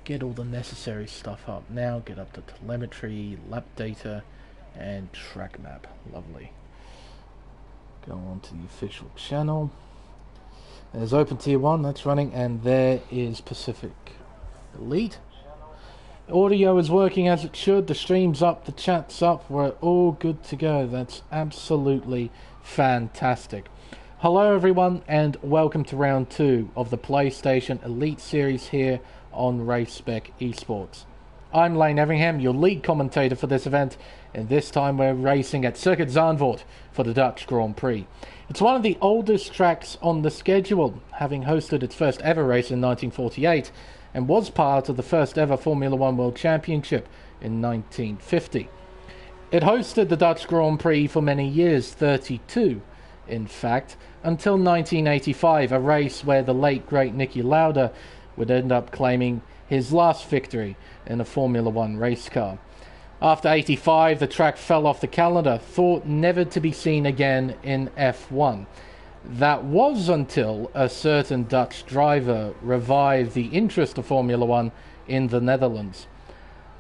get all the necessary stuff up now. Get up to telemetry, lap data, and track map. Lovely. Go on to the official channel. There's Open Tier 1, that's running, and there is Pacific Elite. Audio is working as it should, the stream's up, the chat's up, we're all good to go. That's absolutely fantastic. Hello everyone, and welcome to round 2 of the PlayStation Elite Series here on Race Spec Esports. I'm Lane Everingham, your lead commentator for this event, and this time we're racing at Circuit Zandvoort for the Dutch Grand Prix. It's one of the oldest tracks on the schedule, having hosted its first ever race in 1948, and was part of the first ever Formula One World Championship in 1950. It hosted the Dutch Grand Prix for many years, 32 in fact, until 1985, a race where the late great Niki Lauda would end up claiming his last victory in a Formula One race car. After 85, the track fell off the calendar, thought never to be seen again in F1. That was until a certain Dutch driver revived the interest of Formula One in the Netherlands.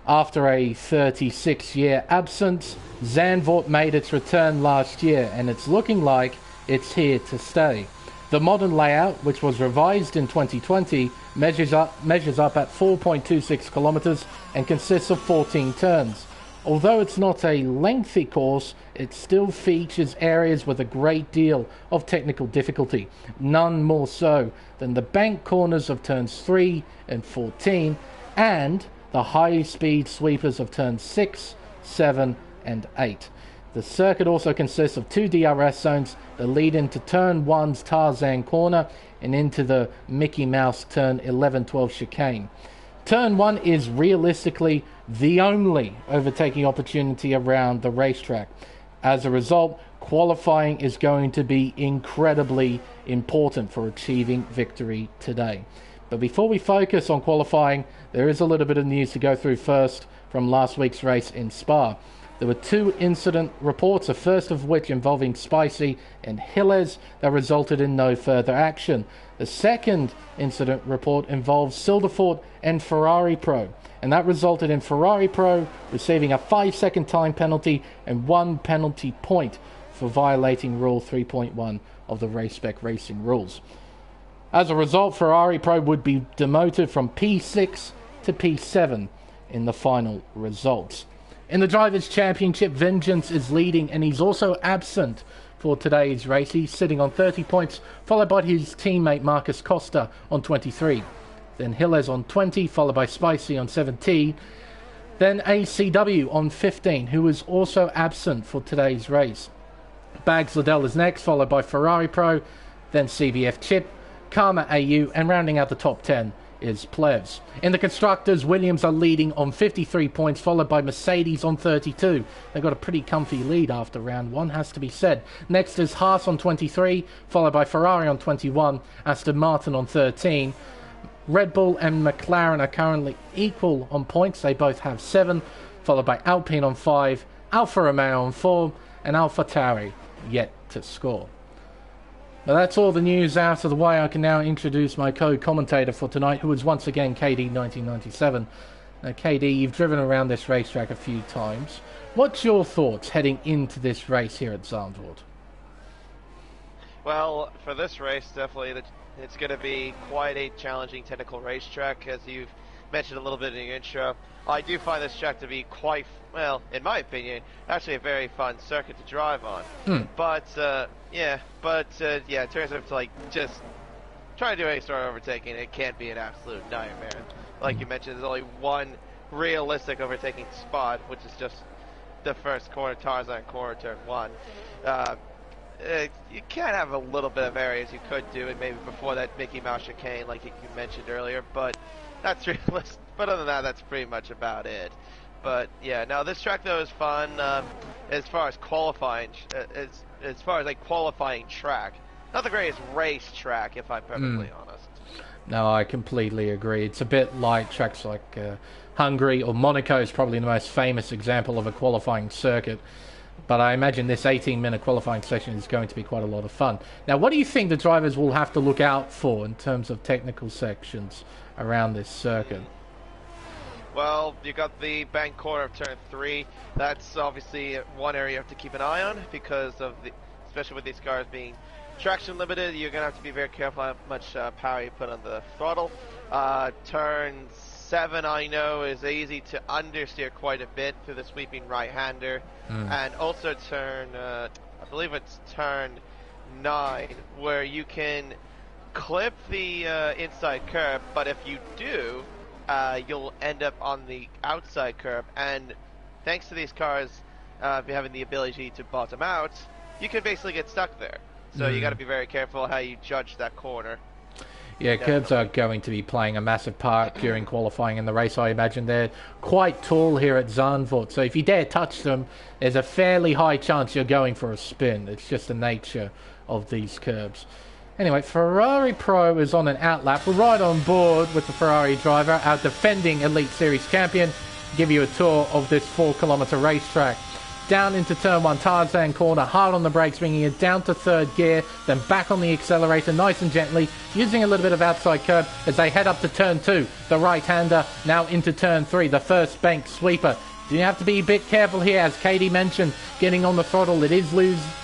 After a 36-year absence, Zandvoort made its return last year, and it's looking like it's here to stay. The modern layout, which was revised in 2020, measures up at 4.26 kilometers and consists of 14 turns. Although it's not a lengthy course, it still features areas with a great deal of technical difficulty, none more so than the bank corners of turns 3 and 14, and the high-speed sweepers of turns 6, 7, and 8. The circuit also consists of 2 DRS zones that lead into turn 1's Tarzan corner and into the Mickey Mouse turn 11-12 chicane. Turn 1 is realistically the only overtaking opportunity around the racetrack. As a result, qualifying is going to be incredibly important for achieving victory today. But before we focus on qualifying, there is a little bit of news to go through first from last week's race in Spa. There were 2 incident reports, the first of which involving Spicy and Gilles, that resulted in no further action. The second incident report involves Silderfort and Ferrari Pro, and that resulted in Ferrari Pro receiving a 5-second time penalty and 1 penalty point for violating Rule 3.1 of the Race Spec Racing rules. As a result, Ferrari Pro would be demoted from P6 to P7 in the final results. In the Drivers' Championship, Vengeance is leading, and he's also absent for today's race. He's sitting on 30 points, followed by his teammate Marcus Costa on 23. Then Gilles on 20, followed by Spicy on 17. Then ACW on 15, who is also absent for today's race. Bags Liddell is next, followed by Ferrari Pro, then CBF Chip, Karma AU, and rounding out the top 10 is Plevs. In the Constructors, Williams are leading on 53 points, followed by Mercedes on 32. They've got a pretty comfy lead after round 1, has to be said. Next is Haas on 23, followed by Ferrari on 21, Aston Martin on 13. Red Bull and McLaren are currently equal on points. They both have 7, followed by Alpine on 5, Alfa Romeo on 4, and AlphaTauri yet to score. Now that's all the news out of the way. I can now introduce my co-commentator for tonight, who is once again KD1997. Now KD, you've driven around this racetrack a few times. What's your thoughts heading into this race here at Zandvoort? Well, for this race, definitely it's going to be quite a challenging technical racetrack, as you've mentioned a little bit in your intro. I do find this track to be quite, well, in my opinion, actually a very fun circuit to drive on. But in terms of just trying to do any sort of overtaking, it can be an absolute nightmare. Like you mentioned, there's only one realistic overtaking spot, which is just the first corner, Tarzan corner, turn 1. You can have a little bit of areas you could do, and maybe before that Mickey Mouse chicane, like you mentioned earlier, but that's realistic. But other than that, that's pretty much about it. But yeah, now this track though is fun as far as qualifying, as far as qualifying track. Not the greatest race track, if I'm perfectly honest. No, I completely agree. It's a bit like tracks like Hungary, or Monaco is probably the most famous example of a qualifying circuit. But I imagine this 18-minute qualifying session is going to be quite a lot of fun. Now, what do you think the drivers will have to look out for in terms of technical sections around this circuit? Well, you got the bank corner of turn 3. That's obviously one area you have to keep an eye on because of the, especially with these cars being traction limited, you're gonna have to be very careful how much power you put on the throttle. Turn 7, I know, is easy to understeer quite a bit through the sweeping right-hander, and also turn, I believe it's turn 9, where you can clip the inside curb, but if you do, you'll end up on the outside curb, and thanks to these cars having the ability to bottom out, you can basically get stuck there. So you got to be very careful how you judge that corner. Yeah, curbs are going to be playing a massive part during qualifying in the race, I imagine. They're quite tall here at Zandvoort, so if you dare touch them, there's a fairly high chance you're going for a spin. It's just the nature of these curbs. Anyway, Ferrari Pro is on an outlap. We're right on board with the Ferrari driver, our defending Elite Series champion. Give you a tour of this 4-kilometer racetrack. Down into turn 1, Tarzan corner, hard on the brakes, bringing it down to 3rd gear, then back on the accelerator, nice and gently, using a little bit of outside curb as they head up to turn 2. The right-hander now into turn 3, the first bank sweeper. You have to be a bit careful here, as Katie mentioned, getting on the throttle. It is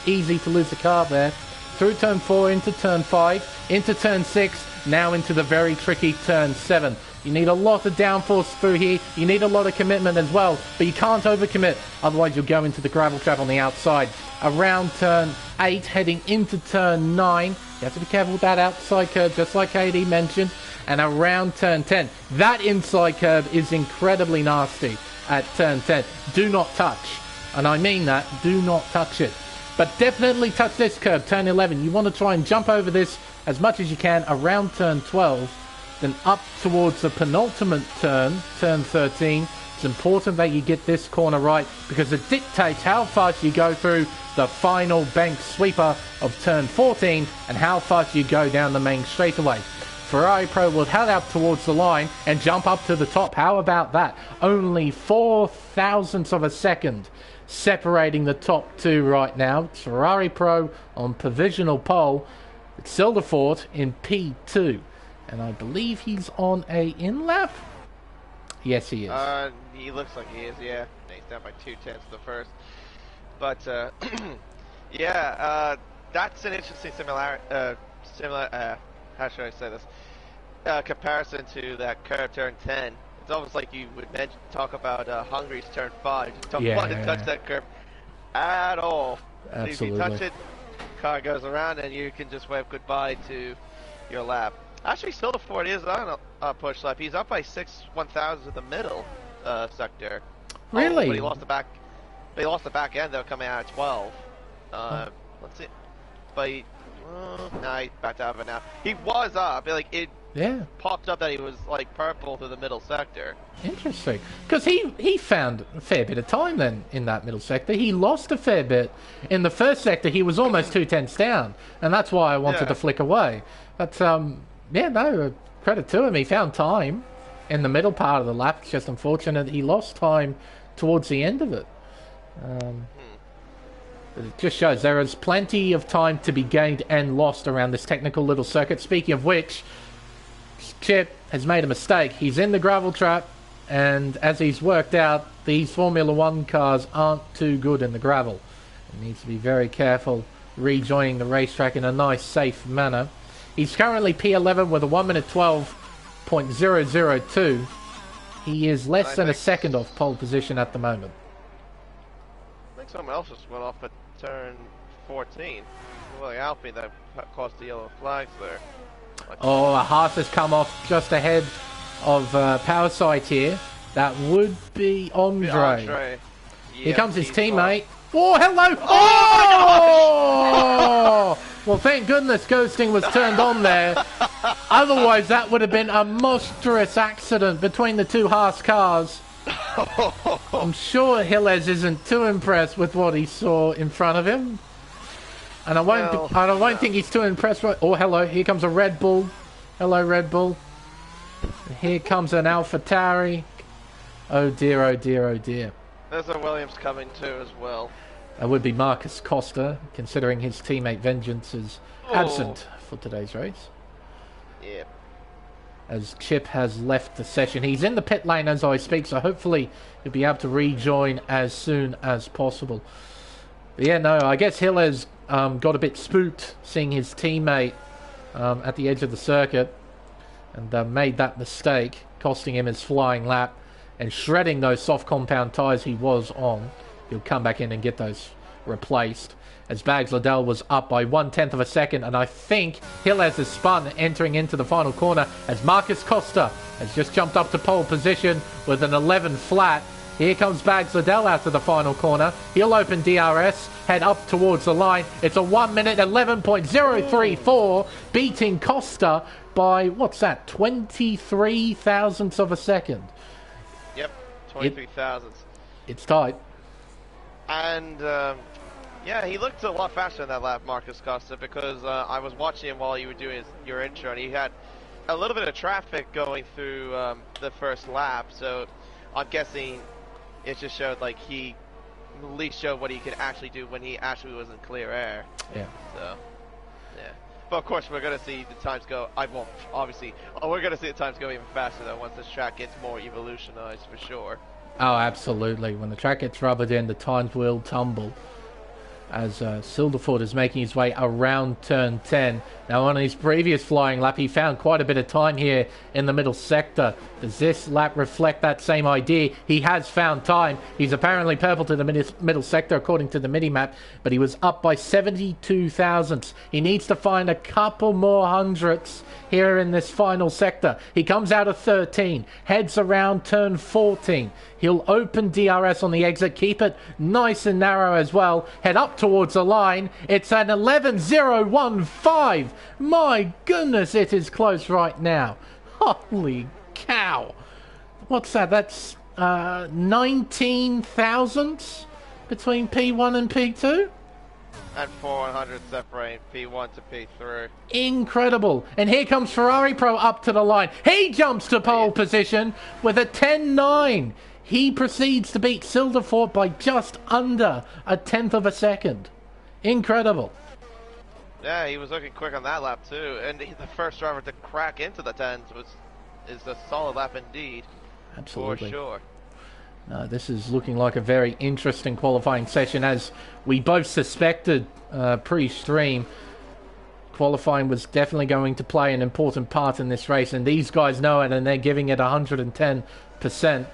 easy to lose the car there. Through turn 4, into turn 5, into turn 6, now into the very tricky turn 7. You need a lot of downforce through here. You need a lot of commitment as well, but you can't overcommit, otherwise you'll go into the gravel trap on the outside. Around turn 8, heading into turn 9. You have to be careful with that outside curb, just like Katie mentioned. And around turn 10, that inside curb is incredibly nasty at turn 10. Do not touch, and I mean that, do not touch it. But definitely touch this curb, turn 11. You want to try and jump over this as much as you can around turn 12. Then up towards the penultimate turn, turn 13. It's important that you get this corner right because it dictates how fast you go through the final bank sweeper of turn 14 and how fast you go down the main straightaway. Ferrari Pro will head up towards the line and jump up to the top. How about that? Only 4 thousandths of a second separating the top two right now. It's Ferrari Pro on provisional pole. It's Silderfort in P2. And I believe he's on a in-lap? Yes, he is. He looks like he is, yeah. He's down by 2/10 the first. But, yeah, that's an interesting how should I say this? Comparison to that curve turn 10. It's almost like you would talk about Hungary's turn 5. Just don't want to touch that curve at all. Absolutely. If you touch it, car goes around and you can just wave goodbye to your lap. Actually, Silderford is on a push lap. He's up by 6/1000 in the middle sector. Really? But he lost the back. But he lost the back end though, coming out at 12. Let's see. But he, nah, he's backed out of it now. He was up. Like it. Yeah. Popped up that he was like purple through the middle sector. Interesting. Because he found a fair bit of time then in that middle sector. He lost a fair bit in the first sector. He was almost 2/10 down, and that's why I wanted to flick away. But yeah, no, credit to him. He found time in the middle part of the lap. It's just unfortunate he lost time towards the end of it. But it just shows there is plenty of time to be gained and lost around this technical little circuit. Speaking of which, Chip has made a mistake. He's in the gravel trap, and as he's worked out, these Formula 1 cars aren't too good in the gravel. He needs to be very careful rejoining the racetrack in a nice, safe manner. He's currently P11 with a 1 minute 12.002. He is less than a second off pole position at the moment. I think someone else just went off at turn 14. Well, Alpine that caused the yellow flags there. Oh, a Haas has come off just ahead of Power Sight here. That would be Andre. Yep, here comes his teammate. Oh, hello! Oh! Well, thank goodness ghosting was turned on there. Otherwise, that would have been a monstrous accident between the two Haas cars. I'm sure Hillez isn't too impressed with what he saw in front of him. And I won't think he's too impressed. Oh, hello. Here comes a Red Bull. Hello, Red Bull. Here comes an AlphaTauri. Oh, dear, oh, dear, oh, dear. There's a Williams coming too as well. That would be Marcus Costa, considering his teammate Vengeance is absent for today's race. Yeah. as Chip has left the session. He's in the pit lane as I speak, so hopefully he'll be able to rejoin as soon as possible. But yeah, no, I guess Hill has got a bit spooked seeing his teammate at the edge of the circuit and made that mistake, costing him his flying lap and shredding those soft compound tyres he was on. He'll come back in and get those replaced, as Bags Liddell was up by 1/10 of a second, and I think Hill has his spun entering into the final corner as Marcus Costa has just jumped up to pole position with an 11 flat. Here comes Bags Liddell out to the final corner. He'll open DRS, head up towards the line. It's a 1 minute 11.034, beating Costa by, what's that, 23 thousandths of a second. Yep, 23 thousandths. It's tight. And, yeah, he looked a lot faster in that lap, Marcus Costa, because I was watching him while you were doing your intro, and he had a little bit of traffic going through the first lap, so I'm guessing it just showed like he at least showed what he could actually do when he actually was in clear air. Yeah. So, yeah. But of course, we're going to see the times go. Obviously, we're going to see the times go even faster though once this track gets more evolutionized for sure. Oh, absolutely. When the track gets rubbered in, the times will tumble. As Silderford is making his way around turn 10. Now, on his previous flying lap, he found quite a bit of time here in the middle sector. Does this lap reflect that same idea? He has found time. He's apparently purple to the middle sector, according to the mini-map, but he was up by 72 thousandths. He needs to find a couple more hundredths here in this final sector. He comes out of 13, heads around turn 14. He'll open DRS on the exit, keep it nice and narrow as well. Head up towards the line. It's an 11.015. My goodness, it is close right now. Holy cow. What's that? That's 19 thousandths between P1 and P2? And 400 separating P1 to P3. Incredible. And here comes Ferrari Pro up to the line. He jumps to pole position with a 10.9. He proceeds to beat Silderford by just under a 1/10 of a second. Incredible. Yeah, he was looking quick on that lap too. And the first driver to crack into the 10s is a solid lap indeed. Absolutely. For sure. This is looking like a very interesting qualifying session, as we both suspected pre-stream. Qualifying was definitely going to play an important part in this race, and these guys know it, and they're giving it 110%.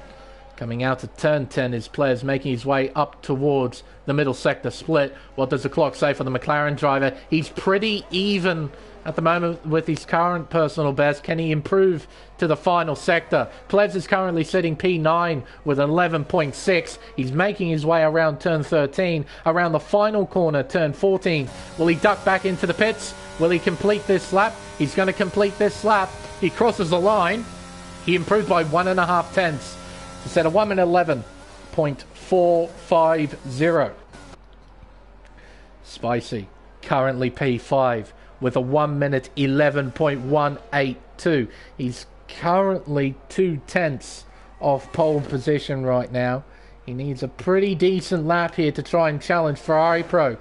Coming out of turn 10, his players making his way up towards the middle sector split. What does the clock say for the McLaren driver? He's pretty even at the moment with his current personal best. Can he improve to the final sector? Plebs is currently sitting P9 with 11.6. He's making his way around turn 13, around the final corner, turn 14. Will he duck back into the pits? Will he complete this lap? He's going to complete this lap. He crosses the line. He improved by 1.5 tenths. To set a 1 minute 11.450. Spicy, currently P5 with a 1 minute 11.182. He's currently 2 tenths off pole position right now. He needs a pretty decent lap here to try and challenge Ferrari Pro.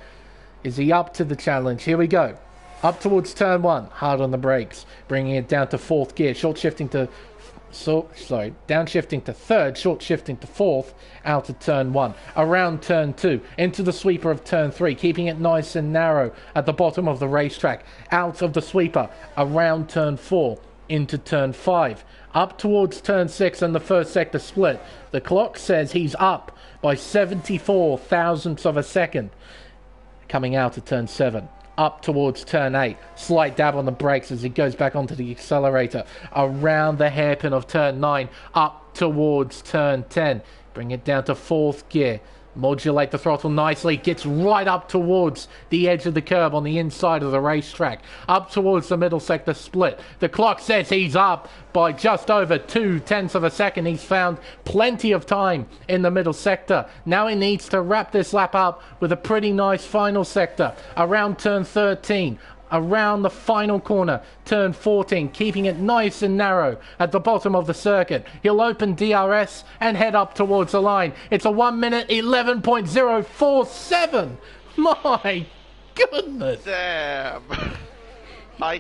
Is he up to the challenge? Here we go. Up towards turn 1, hard on the brakes, bringing it down to 4th gear, short shifting to downshifting to 3rd, short shifting to 4th, out of turn 1, around turn 2, into the sweeper of turn 3, keeping it nice and narrow at the bottom of the racetrack, out of the sweeper, around turn 4, into turn 5, up towards turn 6 and the first sector split. The clock says he's up by 74 thousandths of a second, coming out of turn 7. Up towards turn 8. Slight dab on the brakes as he goes back onto the accelerator. Around the hairpin of turn 9. Up towards turn 10. Bring it down to 4th gear. Modulate the throttle nicely. Gets right up towards the edge of the curb on the inside of the racetrack. Up towards the middle sector split. The clock says he's up by just over 2 tenths of a second. He's found plenty of time in the middle sector. Now he needs to wrap this lap up with a pretty nice final sector. Around turn 13. Around the final corner, turn 14, keeping it nice and narrow at the bottom of the circuit. He'll open DRS and head up towards the line. It's a 1 minute 11.047. My goodness. Damn. I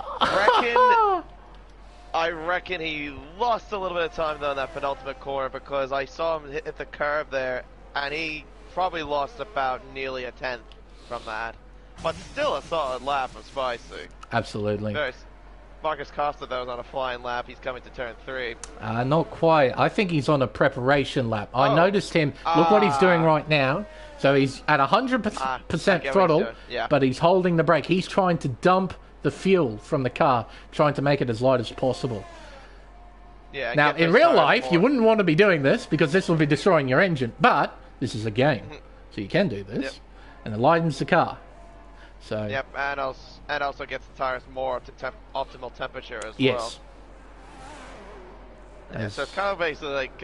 I reckon he lost a little bit of time though in that penultimate corner because I saw him hit the curve there, and he probably lost about nearly a tenth from that. But still a solid lap of Spicy. Absolutely. Marcus Costa, though, was on a flying lap. He's coming to turn 3. Not quite. I think he's on a preparation lap. I noticed him. Look what he's doing right now. So he's at 100% throttle, but he's holding the brake. He's trying to dump the fuel from the car, trying to make it as light as possible. Yeah. Now, in real life, you wouldn't want to be doing this because this will be destroying your engine. But this is a game, so you can do this, and it lightens the car. So. Yep, and also gets the tires more up to optimal temperature as well. Yes. Yeah, so it's kind of basically like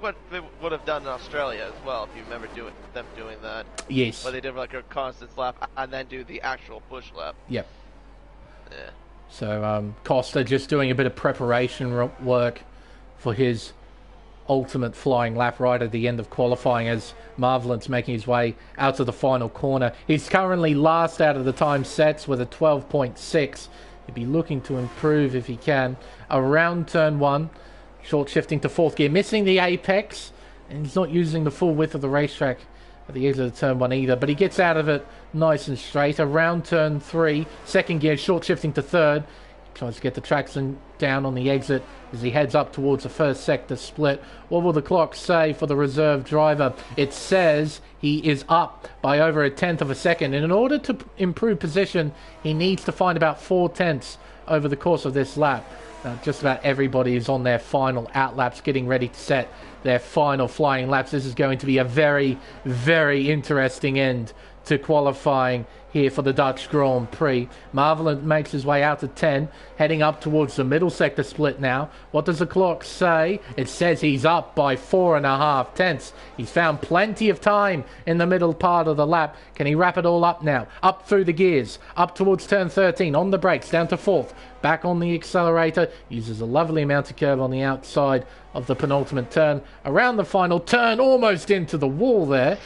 what they would have done in Australia as well, if you remember them doing that. Yes. Where they did like a constant lap and then do the actual push lap. Yep. Yeah. So Costa just doing a bit of preparation work for his ultimate flying lap right at the end of qualifying as Marvelin's making his way out to the final corner. He's currently last out of the time sets with a 12.6. He'd be looking to improve if he can. Around turn 1, short shifting to 4th gear, missing the apex, and he's not using the full width of the racetrack at the exit of turn 1 either, but he gets out of it nice and straight. Around turn 3, 2nd gear, short shifting to 3rd. Tries to get the traction down on the exit as he heads up towards the first sector split. What will the clock say for the reserve driver? It says he is up by over a tenth of a second. And in order to improve position, he needs to find about 4/10 over the course of this lap. Just about everybody is on their final out laps, getting ready to set their final flying laps. This is going to be a very, very interesting end to qualifying here for the Dutch Grand Prix. Marvelin makes his way out to 10, heading up towards the middle sector split now. What does the clock say? It says he's up by 4.5 tenths. He's found plenty of time in the middle part of the lap. Can he wrap it all up now? Up through the gears, up towards turn 13, on the brakes, down to 4th, back on the accelerator, uses a lovely amount of curve on the outside of the penultimate turn. Around the final turn, almost into the wall there.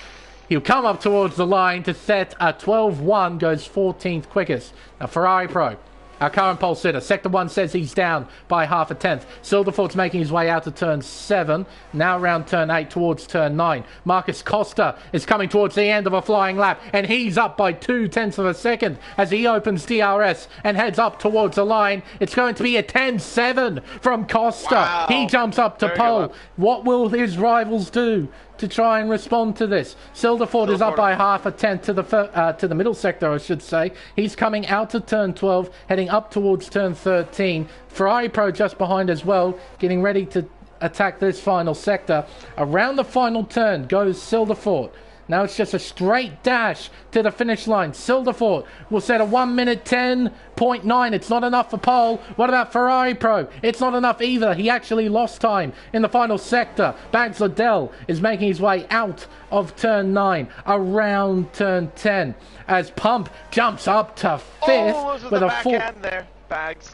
He'll come up towards the line to set a 12.1, goes 14th quickest. Now, Ferrari Pro, our current pole sitter. Sector 1 says he's down by half a tenth. Silverfort's making his way out to turn 7. Now around turn 8 towards turn 9. Marcus Costa is coming towards the end of a flying lap, and he's up by 0.2 of a second as he opens DRS and heads up towards the line. It's going to be a 10.7 from Costa. Wow. He jumps up to pole. What will his rivals do to try and respond to this? Silverford is up by half a tenth to the middle sector, I should say. He's coming out to turn 12, heading up towards turn 13. Ferrari Pro just behind as well, getting ready to attack this final sector. Around the final turn goes Silverford. Now it's just a straight dash to the finish line. Silverford will set a 1 minute 10.9. It's not enough for pole. What about Ferrari Pro? It's not enough either. He actually lost time in the final sector. Bags Liddell is making his way out of turn 9, around turn 10, as Pump jumps up to 5th with a 4. There, Bags.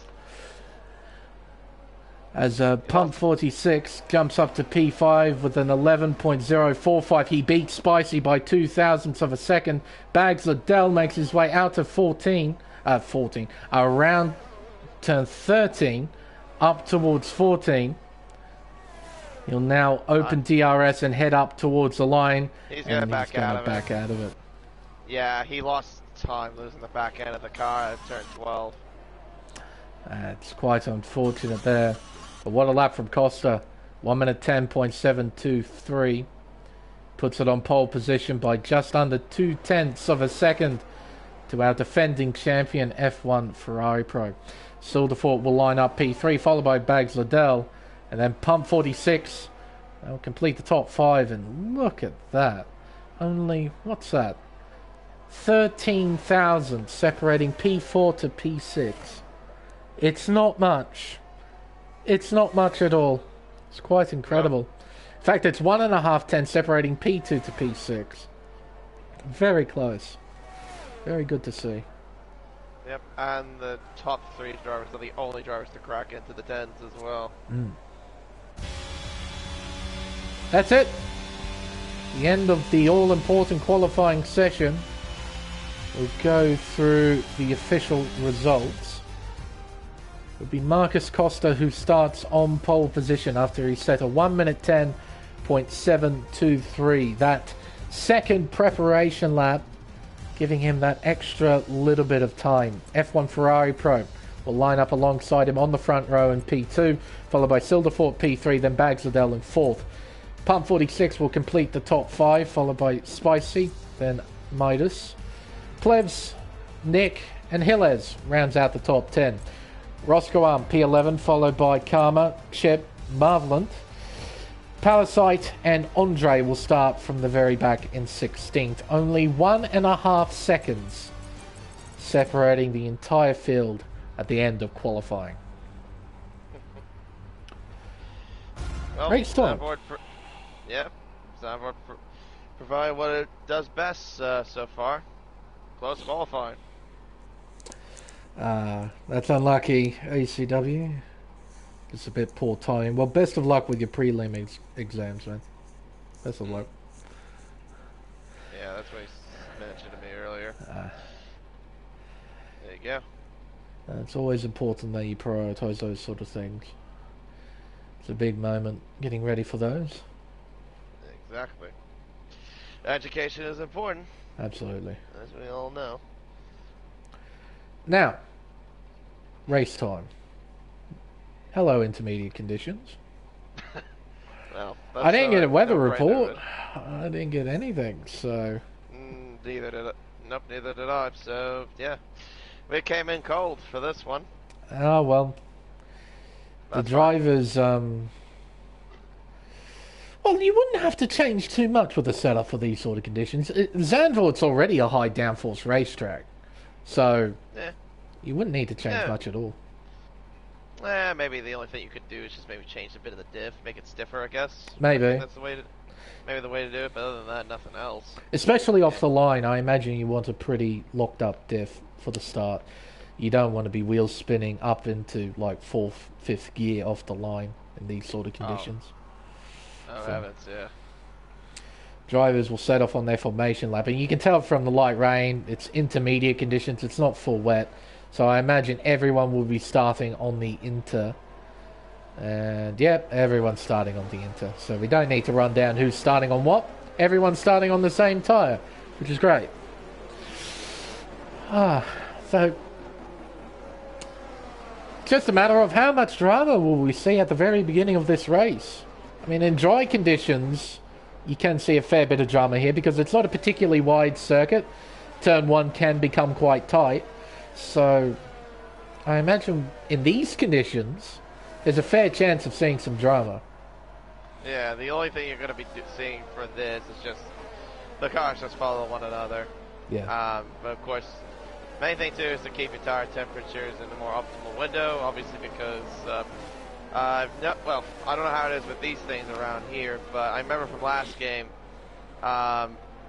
As Pump 46 jumps up to P5 with an 11.045. He beats Spicy by 0.02 of a second. Bags Liddell makes his way out to 14, around turn 13, up towards 14. He'll now open DRS and head up towards the line. He's going to back out of it. Yeah, he lost time losing the back end of the car at turn 12. It's quite unfortunate there. But what a lap from Costa. 1 minute 10.723. Puts it on pole position by just under 0.2 of a second to our defending champion F1 Ferrari Pro. Silverfort will line up P3, followed by Bags Liddell. And then Pump 46. They'll complete the top 5. And look at that. Only, what's that? 13,000 separating P4 to P6. It's not much. It's not much at all. It's quite incredible. In fact, it's 1.5 tenths separating P2 to P6. Very close. Very good to see. Yep, and the top 3 drivers are the only drivers to crack into the 10s as well. That's it. The end of the all-important qualifying session. We'll go through the official results. would be Marcus Costa, who starts on pole position after he set a 1 minute 10.723. That second preparation lap, giving him that extra little bit of time. F1 Ferrari Pro will line up alongside him on the front row in P2, followed by Silderfort P3, then Bagsladell in 4th. Pump 46 will complete the top 5, followed by Spicy, then Midas. Plebs, Nick, and Hilles rounds out the top 10. Roscoe Arm P11, followed by Karma, Chip, Marvelant. Palasite and Andre will start from the very back in 16th. Only 1.5 seconds separating the entire field at the end of qualifying. Well, Race time. Soundboard provide what it does best so far. Close qualifying. That's unlucky, ACW. It's a bit poor timing. Well, best of luck with your prelim exams, man. Best of luck. Yeah, that's what he mentioned to me earlier. There you go. It's always important that you prioritise those sort of things. It's a big moment getting ready for those. Exactly. Education is important. Absolutely. As we all know. Now, race time. Hello, intermediate conditions. Well, I didn't get a weather report. I didn't get anything, so... Neither did I. So, yeah. We came in cold for this one. Oh, well. That's the drivers... Well, you wouldn't have to change too much with the setup for these sort of conditions. Zandvoort's already a high downforce racetrack. So, you wouldn't need to change much at all. Maybe the only thing you could do is just maybe change a bit of the diff, make it stiffer, I guess. Maybe. That's the way to do it, but other than that, nothing else. Especially off the line, I imagine you want a pretty locked up diff for the start. You don't want to be wheel spinning up into like 4th, 5th gear off the line in these sort of conditions. Oh, heavens, yeah. Drivers will set off on their formation lap, and you can tell from the light rain, it's intermediate conditions, it's not full wet. So I imagine everyone will be starting on the inter. And yep, everyone's starting on the inter. So we don't need to run down who's starting on what. Everyone's starting on the same tyre, which is great. So just a matter of how much drama will we see at the very beginning of this race. I mean, in dry conditions, you can see a fair bit of drama here because it's not a particularly wide circuit. Turn 1 can become quite tight. So, I imagine in these conditions, there's a fair chance of seeing some drama. Yeah, the only thing you're going to be seeing for this is just the cars just follow one another. Yeah. But of course, main thing too is to keep your tire temperatures in a more optimal window. Obviously, because I don't know how it is with these things around here, but I remember from last game,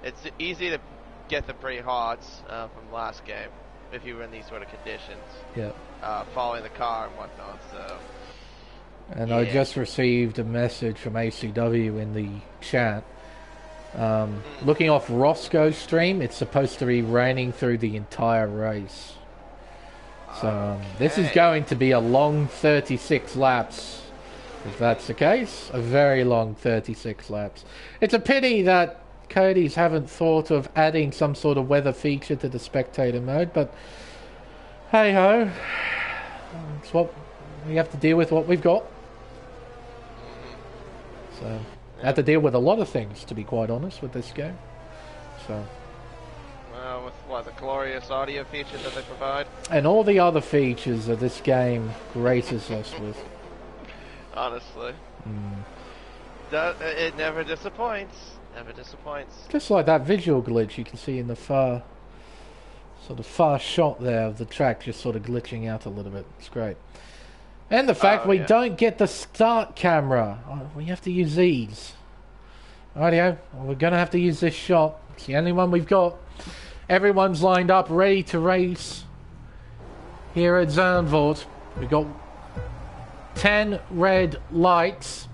it's easy to get them pretty hot from last game. If you were in these sort of conditions, following the car and whatnot. So, and I just received a message from ACW in the chat. Looking off Roscoe's stream, it's supposed to be raining through the entire race. So this is going to be a long 36 laps. If that's the case, a very long 36 laps. It's a pity that Cody's haven't thought of adding some sort of weather feature to the spectator mode, but hey ho, it's what we have to deal with. What we've got. So I have to deal with a lot of things, to be quite honest, with this game. So with the glorious audio feature that they provide, and all the other features that this game graces us with. Honestly, it never disappoints. Never disappoints. Just like that visual glitch you can see in the far shot there of the track just sort of glitching out a little bit. It's great. And the fact we don't get the start camera. We have to use these. Rightio, we're going to have to use this shot. It's the only one we've got. Everyone's lined up, ready to race here at Zandvoort. We've got 10 red lights.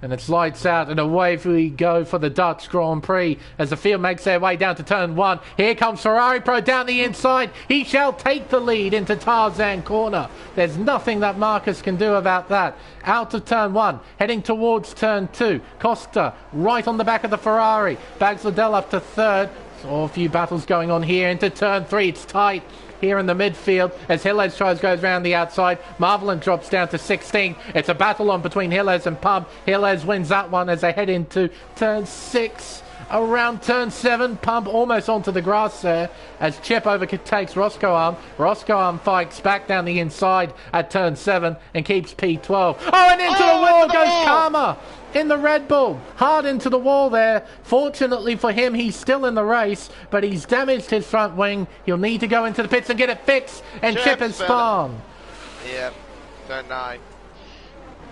And it's lights out, and away we go for the Dutch Grand Prix as the field makes their way down to turn 1. Here comes Ferrari Pro down the inside. He shall take the lead into Tarzan corner. There's nothing that Marcus can do about that. Out of turn 1, heading towards turn 2. Costa right on the back of the Ferrari. Bags Liddell up to 3rd. So a few battles going on here into turn 3. It's tight here in the midfield as Hillez goes around the outside. Marvelin drops down to 16. It's a battle on between Hillez and Pump. Hillez wins that one as they head into turn 6. Around turn 7, Pump almost onto the grass there as Chip overtakes Roscoe. Roscoe fights back down the inside at turn 7 and keeps P12. Oh, and into the wall goes Karma in the Red Bull. Hard into the wall there. Fortunately for him, he's still in the race, but he's damaged his front wing. He'll need to go into the pits and get it fixed, and Chip has spawned. Yep, turn 9.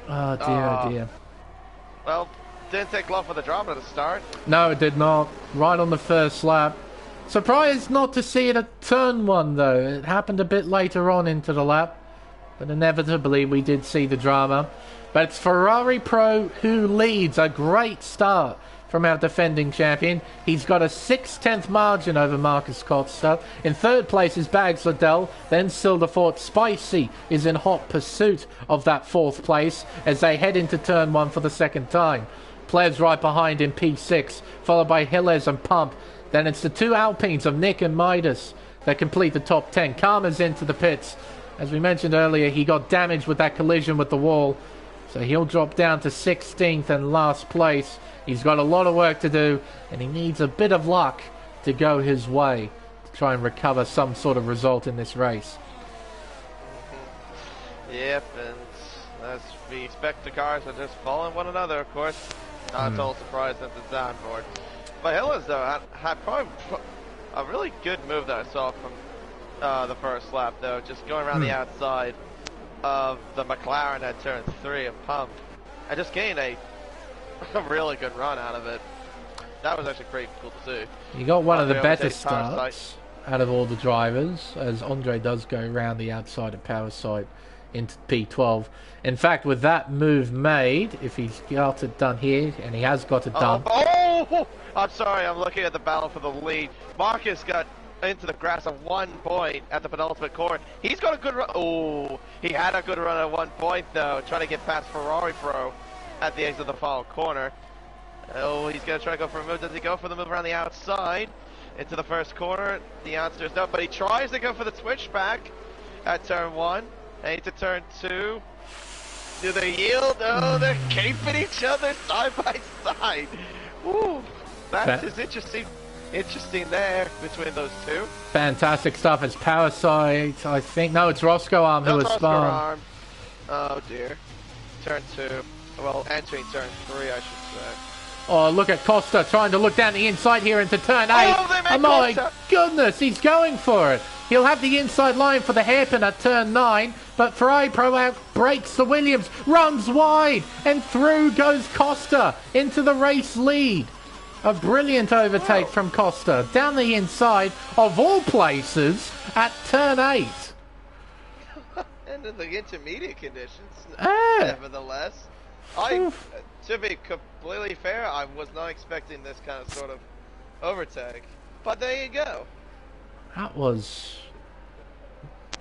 Oh dear, oh dear. Well, didn't take long for the drama to start. No, it did not. Right on the first lap. Surprised not to see it at turn 1, though. It happened a bit later on into the lap, but inevitably we did see the drama. But it's Ferrari Pro who leads. A great start from our defending champion. He's got a 6/10 margin over Marcus Costa. In 3rd place is Bags Liddell. Then Silderfort Spicy is in hot pursuit of that 4th place as they head into turn 1 for the 2nd time. Plebs right behind in P6, followed by Hillez and Pump. Then it's the 2 Alpines of Nick and Midas that complete the top 10. Karma's into the pits. As we mentioned earlier, he got damaged with that collision with the wall, so he'll drop down to 16th and last place. He's got a lot of work to do, and he needs a bit of luck to go his way to try and recover some sort of result in this race. Yep, and as we expect, the cars are just following one another, of course. Not at all surprised at the downboard. But Hillez, though, had probably a really good move that I saw from the first lap, though, just going around the outside of the McLaren at turn 3 of Pump. I just gained a really good run out of it. That was actually pretty cool to see. You got one of the better starts out of all the drivers, as Andre does go around the outside of Power Sight into P12. In fact, with that move made, if he's got it done here, and he has got it done. Oh, I'm sorry, I'm looking at the battle for the lead. Marcus got into the grass at 1 point at the penultimate corner. He's got a good run. Oh, he had a good run at 1 point, though, trying to get past Ferrari Pro at the exit of the final corner. Oh, he's going to try to go for a move. Does he go for the move around the outside into the first corner? The answer is no, but he tries to go for the switchback at turn 1. And into turn 2. Do they yield? Oh, they're caping each other side by side. Ooh, that is interesting there between those two. Fantastic stuff. It's Power Sight, I think. No, it's Roscoe Arm who has spawned. Oh dear. Turn 2. Well, entering turn 3, I should say. Oh, look at Costa trying to look down the inside here into turn 8. Oh, my goodness, he's going for it. He'll have the inside line for the hairpin at turn 9, but Ferrari Pro out breaks the Williams, runs wide, and through goes Costa into the race lead. A brilliant overtake from Costa down the inside of all places at turn 8. And in the intermediate conditions, nevertheless. To be completely fair, I was not expecting this kind of sort of overtake. But there you go. That was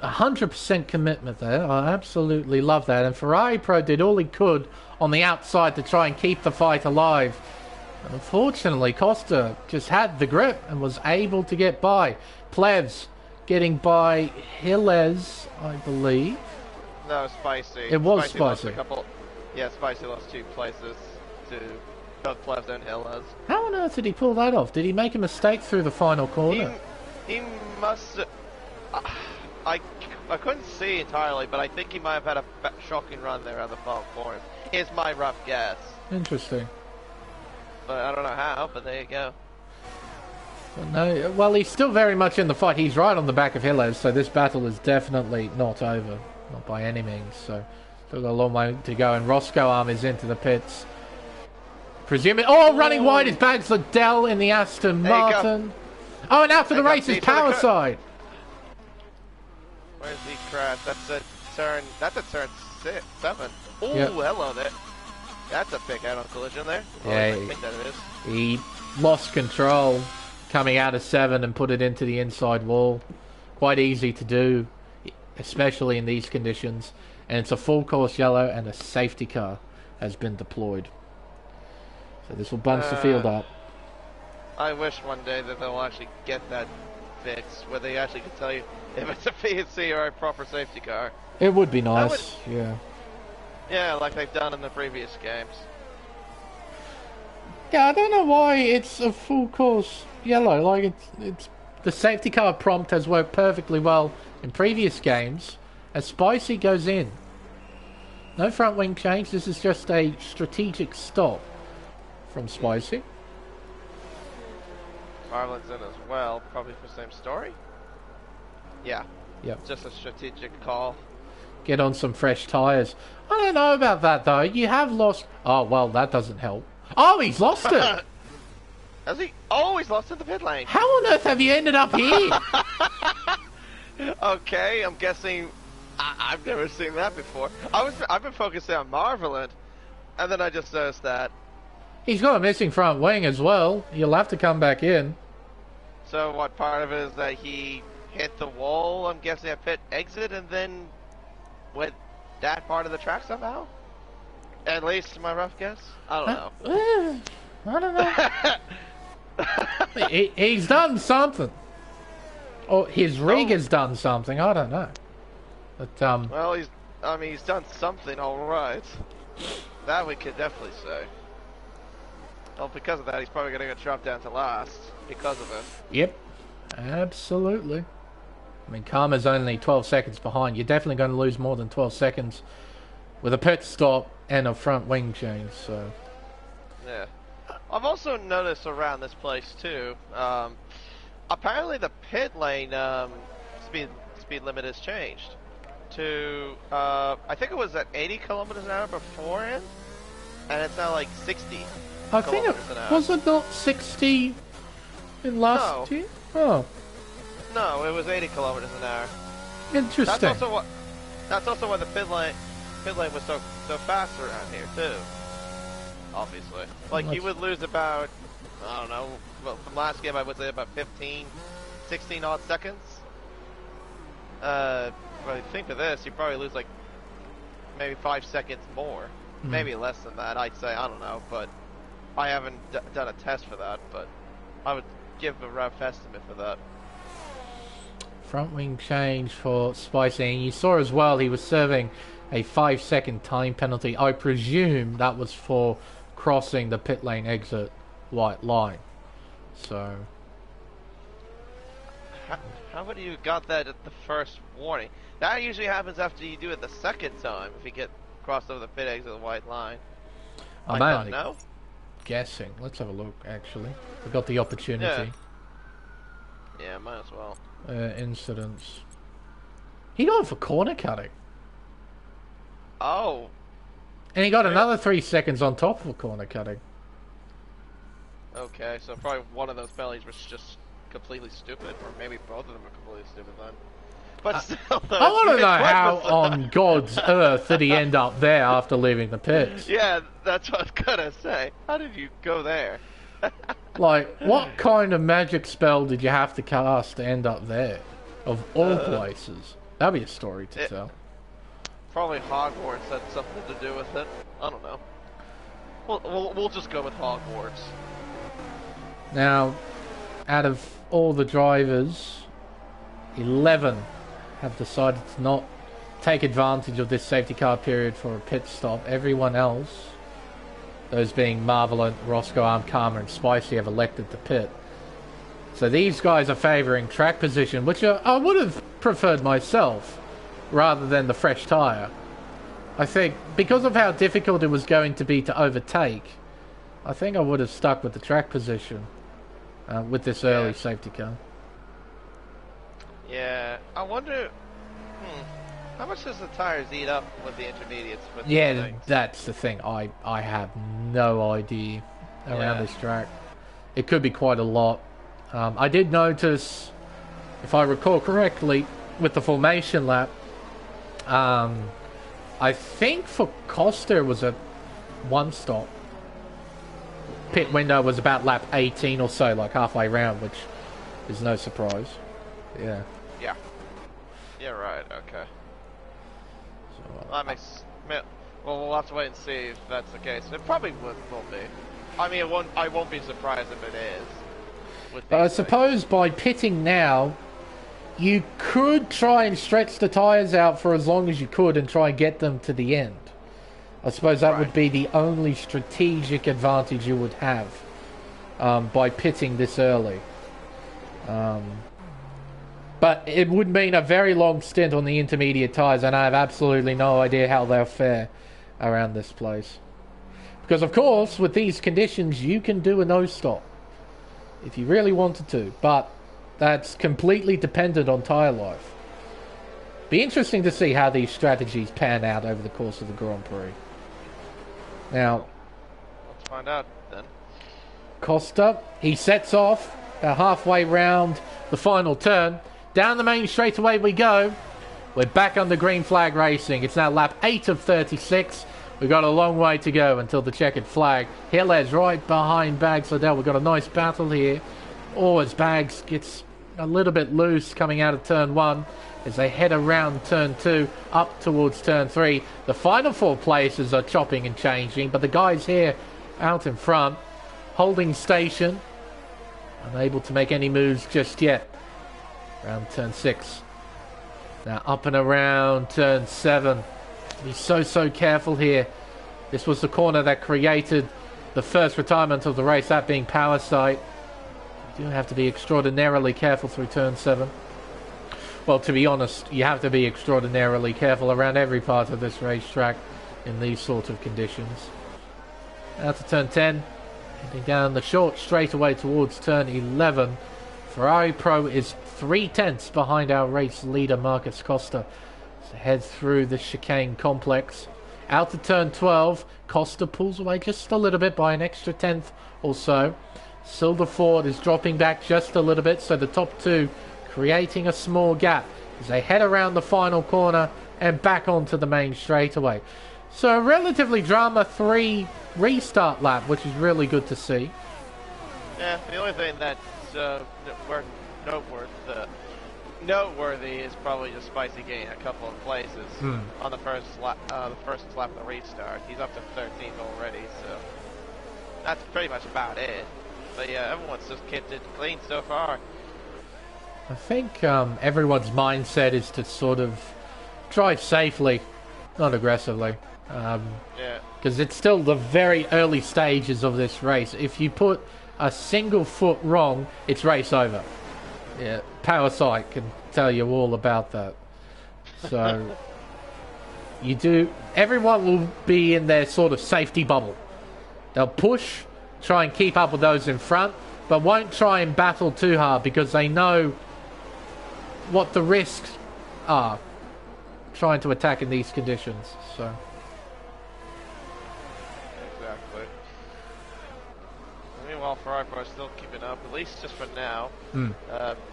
100% commitment there. I absolutely love that. And Ferrari Pro did all he could on the outside to try and keep the fight alive. And unfortunately, Costa just had the grip and was able to get by. Plevs getting by Hillez, I believe. No, Spicy. It was Spicy. Yeah, Spicy lost 2 places to both Plevs and Hillez. How on earth did he pull that off? Did he make a mistake through the final corner? He must. I couldn't see entirely, but I think he might have had a shocking run there on the final corner. Is my rough guess. Interesting. But I don't know how. But there you go. No, well, he's still very much in the fight. He's right on the back of Hillez, so this battle is definitely not over, not by any means. So still got a long way to go, and Roscoe Arm is into the pits. Presuming, running wide is Bags Liddell in the Aston Martin. Oh, and out for the race is Power Side. Where's the crash? That's a turn. That's a turn 7. Oh, yep. Hello there. That's a big head-on collision there. Yeah, I think that it is. he lost control coming out of 7 and put it into the inside wall. Quite easy to do, especially in these conditions. And it's a full course yellow, and a safety car has been deployed. So this will bunch the field up. I wish one day that they'll actually get that fixed, where they actually can tell you if it's a PNC or a proper safety car. It would be nice, yeah. Yeah, like they've done in the previous games. Yeah, I don't know why it's a full course yellow. Like it's the safety car prompt has worked perfectly well in previous games. As Spicy goes in, no front wing change. This is just a strategic stop from Spicy. Marlin's in as well, probably for the same story. Yeah. Yep. Just a strategic call. Get on some fresh tyres. I don't know about that though. You have lost. Oh well, that doesn't help. Oh, he's lost it. Has he? Oh, he's lost in the pit lane. How on earth have you ended up here? Okay, I'm guessing. I've never seen that before. I've been focusing on Marvelin, and then I just noticed that. He's got a missing front wing as well. You'll have to come back in. So what part of it is that he hit the wall? I'm guessing at pit exit, and then went that part of the track somehow. At least my rough guess. I don't know. I don't know. He's done something. Or his rig has done something. I don't know. But well, he's done something all right. That we could definitely say. Well, because of that, he's probably going to get dropped down to last because of it. Yep, absolutely. I mean, Karma's only 12 seconds behind. You're definitely going to lose more than 12 seconds with a pit stop and a front wing change. So yeah, I've also noticed around this place too. Apparently, the pit lane speed limit has changed to I think it was at 80 kilometers an hour beforehand, and it's now like 60. I think it was it not 60 in last year? Oh. No, it was 80 kilometers an hour. Interesting. That's also why the pit lane was so fast around here too. Obviously, like you would lose about, I don't know, well, from last game I would say about 16 odd seconds. But I think for this you probably lose like maybe 5 seconds more, maybe less than that. I'd say, I don't know, but I haven't done a test for that, but I would give a rough estimate for that. Front wing change for Spicy. And you saw as well he was serving a 5-second time penalty. I presume that was for crossing the pit lane exit white line. So how would you got that at the first warning? That usually happens after you do it the second time, if you get crossed over the pit exit the white line. I'm not know. Guessing. Let's have a look actually. We got the opportunity. Yeah, might as well. Incidents. He got for corner cutting. Oh. And he got another 3 seconds on top of corner cutting. Okay, so probably one of those penalties was just completely stupid, or maybe both of them are completely stupid then. But still, though, I want to know how on God's earth did he end up there after leaving the pits? Yeah, that's what I was gonna say. How did you go there? Like, what kind of magic spell did you have to cast to end up there? Of all places. That'd be a story to tell. Probably Hogwarts had something to do with it. I don't know. We'll just go with Hogwarts. Now, out of all the drivers, 11 have decided to not take advantage of this safety car period for a pit stop. Everyone else, those being Marvelent, Roscoe, Arm, Karma, and Spicy, have elected to pit. So these guys are favouring track position, which I would have preferred myself, rather than the fresh tyre. I think, because of how difficult it was going to be to overtake, I think I would have stuck with the track position with this early safety car. Yeah, I wonder... how much does the tires eat up with the intermediates? With yeah, that's the thing. I have no idea around this track. It could be quite a lot. I did notice, if I recall correctly, with the formation lap, I think for Costa it was a one stop. Pit window was about lap 18 or so, like halfway round, which is no surprise. Yeah. Yeah. Yeah, right, okay. So, that makes... Well, we'll have to wait and see if that's the case. It probably will be. I mean, I won't be surprised if it is. But I suppose by pitting now, you could try and stretch the tyres out for as long as you could and try and get them to the end. I suppose that would be the only strategic advantage you would have by pitting this early. But it would mean a very long stint on the intermediate tyres, and I have absolutely no idea how they'll fare around this place. Because, of course, with these conditions, you can do a no-stop if you really wanted to, but that's completely dependent on tyre life. Be interesting to see how these strategies pan out over the course of the Grand Prix. Now, let's find out then. Costa, he sets off about halfway round the final turn. Down the main straightaway we go. We're back on the green flag racing. It's now lap 8 of 36. We've got a long way to go until the checkered flag. Hillez right behind Bags Liddell. We've got a nice battle here. Oh, as Bags gets a little bit loose coming out of turn 1. As they head around turn 2 up towards turn 3. The final 4 places are chopping and changing, but the guys here out in front holding station, unable to make any moves just yet. Around turn 6. Now up and around turn 7. Be so careful here. This was the corner that created the first retirement of the race, that being Power Sight. You do have to be extraordinarily careful through turn 7. Well, to be honest, you have to be extraordinarily careful around every part of this racetrack in these sort of conditions. Now to turn 10, heading down the short straightaway towards turn 11. Ferrari Pro is 3/10 behind our race leader, Marcus Costa. So head through the chicane complex. Out to turn 12, Costa pulls away just a little bit by an extra tenth or so. Silderford is dropping back just a little bit, so the top 2 creating a small gap as they head around the final corner and back onto the main straightaway. So a relatively drama-free restart lap, which is really good to see. Yeah, the only thing that's noteworthy is probably just Spicy gaining a couple of places on the first lap of the restart. He's up to 13th already, so that's pretty much about it. But yeah, everyone's just kept it clean so far. I think everyone's mindset is to sort of drive safely, not aggressively. Because it's still the very early stages of this race. If you put a single foot wrong, it's race over. Yeah, Power Sight can tell you all about that. So, everyone will be in their sort of safety bubble. They'll push, try and keep up with those in front, but won't try and battle too hard because they know what the risks are trying to attack in these conditions. So exactly. Meanwhile, Ferrari Pro is still keeping up, at least just for now,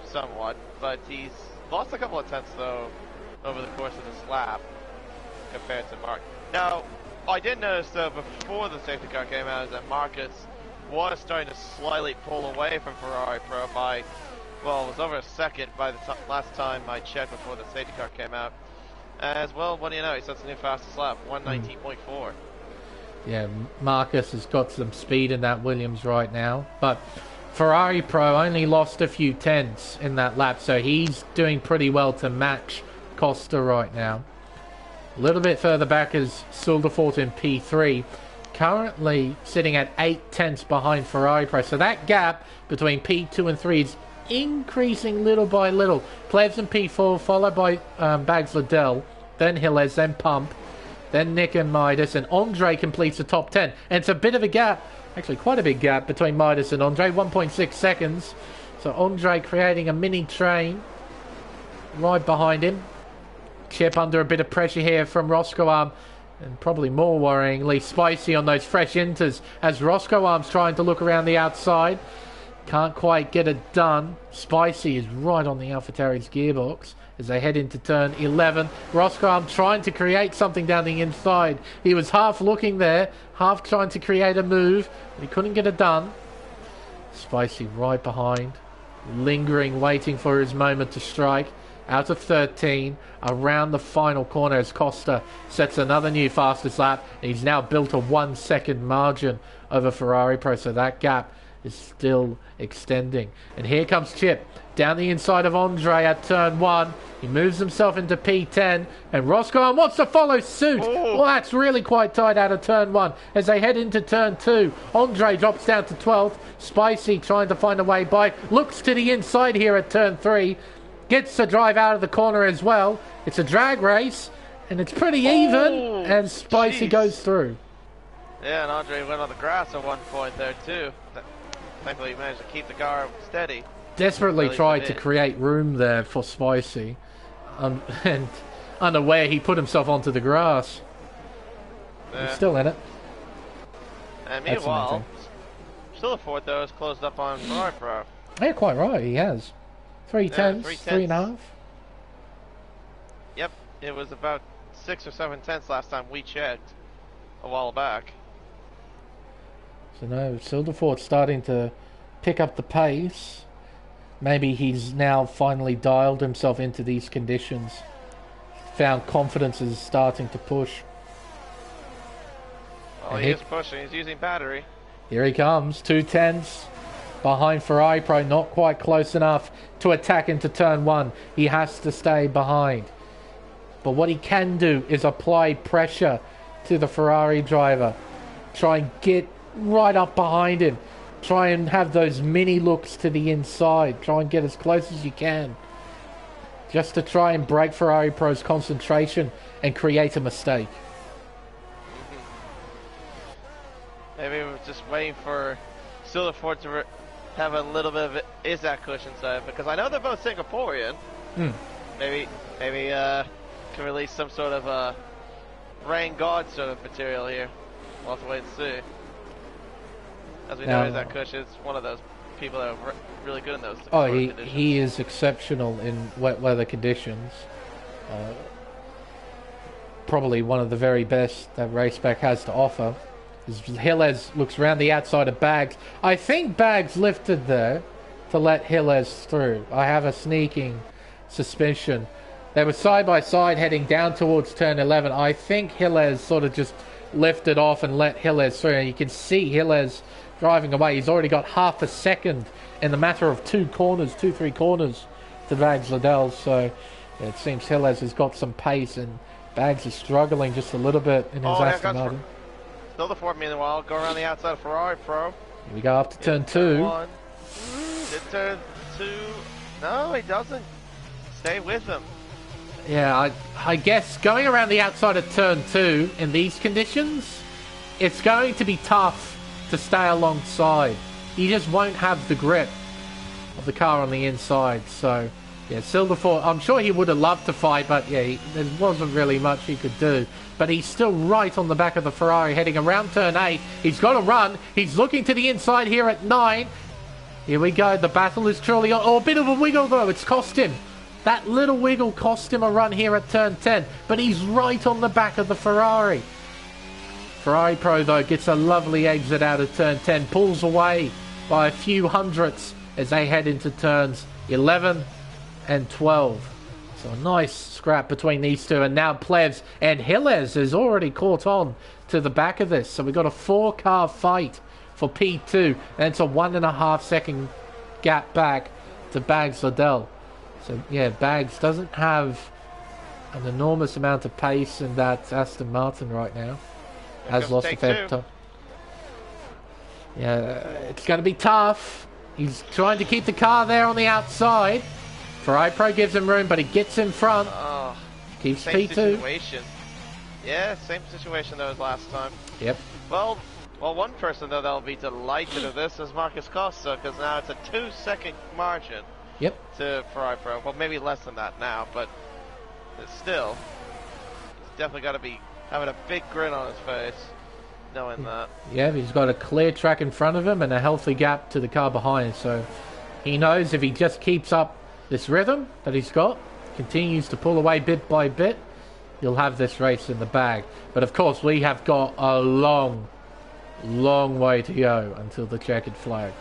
somewhat. But he's lost a couple of tenths though over the course of this lap compared to Mark. Now, I did notice though before the safety car came out is that Marcus was starting to slightly pull away from Ferrari Pro by, well, it was over a second by the last time I checked before the safety car came out. As well, what do you know, he sets a new fastest lap, 119.4. Yeah, Marcus has got some speed in that Williams right now, but Ferrari Pro only lost a few tenths in that lap, so he's doing pretty well to match Costa right now. A little bit further back is Silderfort in P3, currently sitting at 8 tenths behind Ferrari Pro, so that gap between P2 and 3 is increasing little by little. Plebs in P4, followed by Bags Liddell, then Hillez, then Pump, then Nick and Midas, and Andre completes the top 10. And it's a bit of a gap, actually quite a big gap between Midas and Andre, 1.6 seconds. So Andre creating a mini train right behind him. Chip under a bit of pressure here from Roscoe Arm, and probably more worryingly, Spicy on those fresh inters as Roscoe Arm's trying to look around the outside. Can't quite get it done. Spicy is right on the AlphaTauri's gearbox. as they head into turn 11. Roscoe trying to create something down the inside. He was half looking there, half trying to create a move, but he couldn't get it done. Spicy right behind, lingering, waiting for his moment to strike. Out of 13, around the final corner as Costa sets another new fastest lap. And he's now built a 1 second margin over Ferrari Pro, so that gap is still extending. And here comes Chip down the inside of Andre at turn 1. He moves himself into P10, and Roscoe wants to follow suit. Oh. Well, that's really quite tight out of turn 1 as they head into turn 2. Andre drops down to 12th. Spicy trying to find a way by. Looks to the inside here at turn 3. Gets to drive out of the corner as well. It's a drag race, and it's pretty even as Spicy goes through. Yeah, and Andre went on the grass at one point there too. Thankfully he managed to keep the car steady. Desperately tried to create room there for Spicy, and unaware he put himself onto the grass. Yeah. He's still in it. And meanwhile, still a fourth though has closed up on Ferrari Pro. Yeah, quite right, he has. 3/10, 3.5. Yep, it was about 6 or 7 tenths last time we checked a while back. So no, Silderfort's starting to pick up the pace. Maybe he's now finally dialed himself into these conditions. Found confidence is starting to push. Well, he is pushing. He's using battery. Here he comes, 2/10 behind Ferrari Pro, not quite close enough to attack into turn 1. He has to stay behind. But what he can do is apply pressure to the Ferrari driver. Try and get right up behind him. Try and have those mini looks to the inside. Try and get as close as you can. Just to try and break Ferrari Pro's concentration and create a mistake. Maybe we're just waiting for Silverford to have a little bit of Isaac cushion side, because I know they're both Singaporean. Maybe can release some sort of rain god sort of material here. We'll have to wait and see. As we know, Isaac Cush is one of those people that are really good in those conditions. He is exceptional in wet weather conditions. Probably one of the very best that Race Spec has to offer. As Gilles looks around the outside of Bags. I think Bags lifted there to let Gilles through. I have a sneaking suspicion. They were side by side heading down towards turn 11. I think Gilles sort of just lifted off and let Gilles through. And you can see Gilles driving away. He's already got half a second in the matter of 3 corners to Bags Liddell. So yeah, it seems Gilles has got some pace, and Bags is struggling just a little bit in his Aston Martin. Still the Ford, meanwhile, go around the outside of Ferrari Pro. Here we go up to turn 2. Did turn 2. No, he doesn't. Stay with him. Yeah, I guess going around the outside of turn 2 in these conditions, it's going to be tough to stay alongside. He just won't have the grip of the car on the inside. So, yeah, Silverford, I'm sure he would have loved to fight, but yeah, there wasn't really much he could do. But he's still right on the back of the Ferrari, heading around turn 8. He's got to run. He's looking to the inside here at 9. Here we go. The battle is truly on. Oh, a bit of a wiggle, though. It's cost him. That little wiggle cost him a run here at turn 10. But he's right on the back of the Ferrari. Ferrari Pro, though, gets a lovely exit out of turn 10. Pulls away by a few hundredths as they head into turns 11 and 12. So a nice scrap between these two. And now Plevs and Gilles is already caught on to the back of this. So we've got a 4-car fight for P2. And it's a 1.5 second gap back to Bags Liddell. So yeah, Bags doesn't have an enormous amount of pace in that Aston Martin right now. Has lost a fair bit. Yeah, it's going to be tough. He's trying to keep the car there on the outside. Ferrari Pro gives him room, but he gets in front. Keeps P2. Situation. Yeah, same situation though as last time. Yep. Well, one person though that'll be delighted of this is Marcus Costa, because now it's a 2-second margin. Yep. To Ferrari Pro. Well, maybe less than that now, but still, he's definitely got to be having a big grin on his face, knowing that. Yeah, he's got a clear track in front of him and a healthy gap to the car behind. So he knows if he just keeps up this rhythm that he's got, continues to pull away bit by bit, you'll have this race in the bag. But of course, we have got a long way to go until the checkered flag.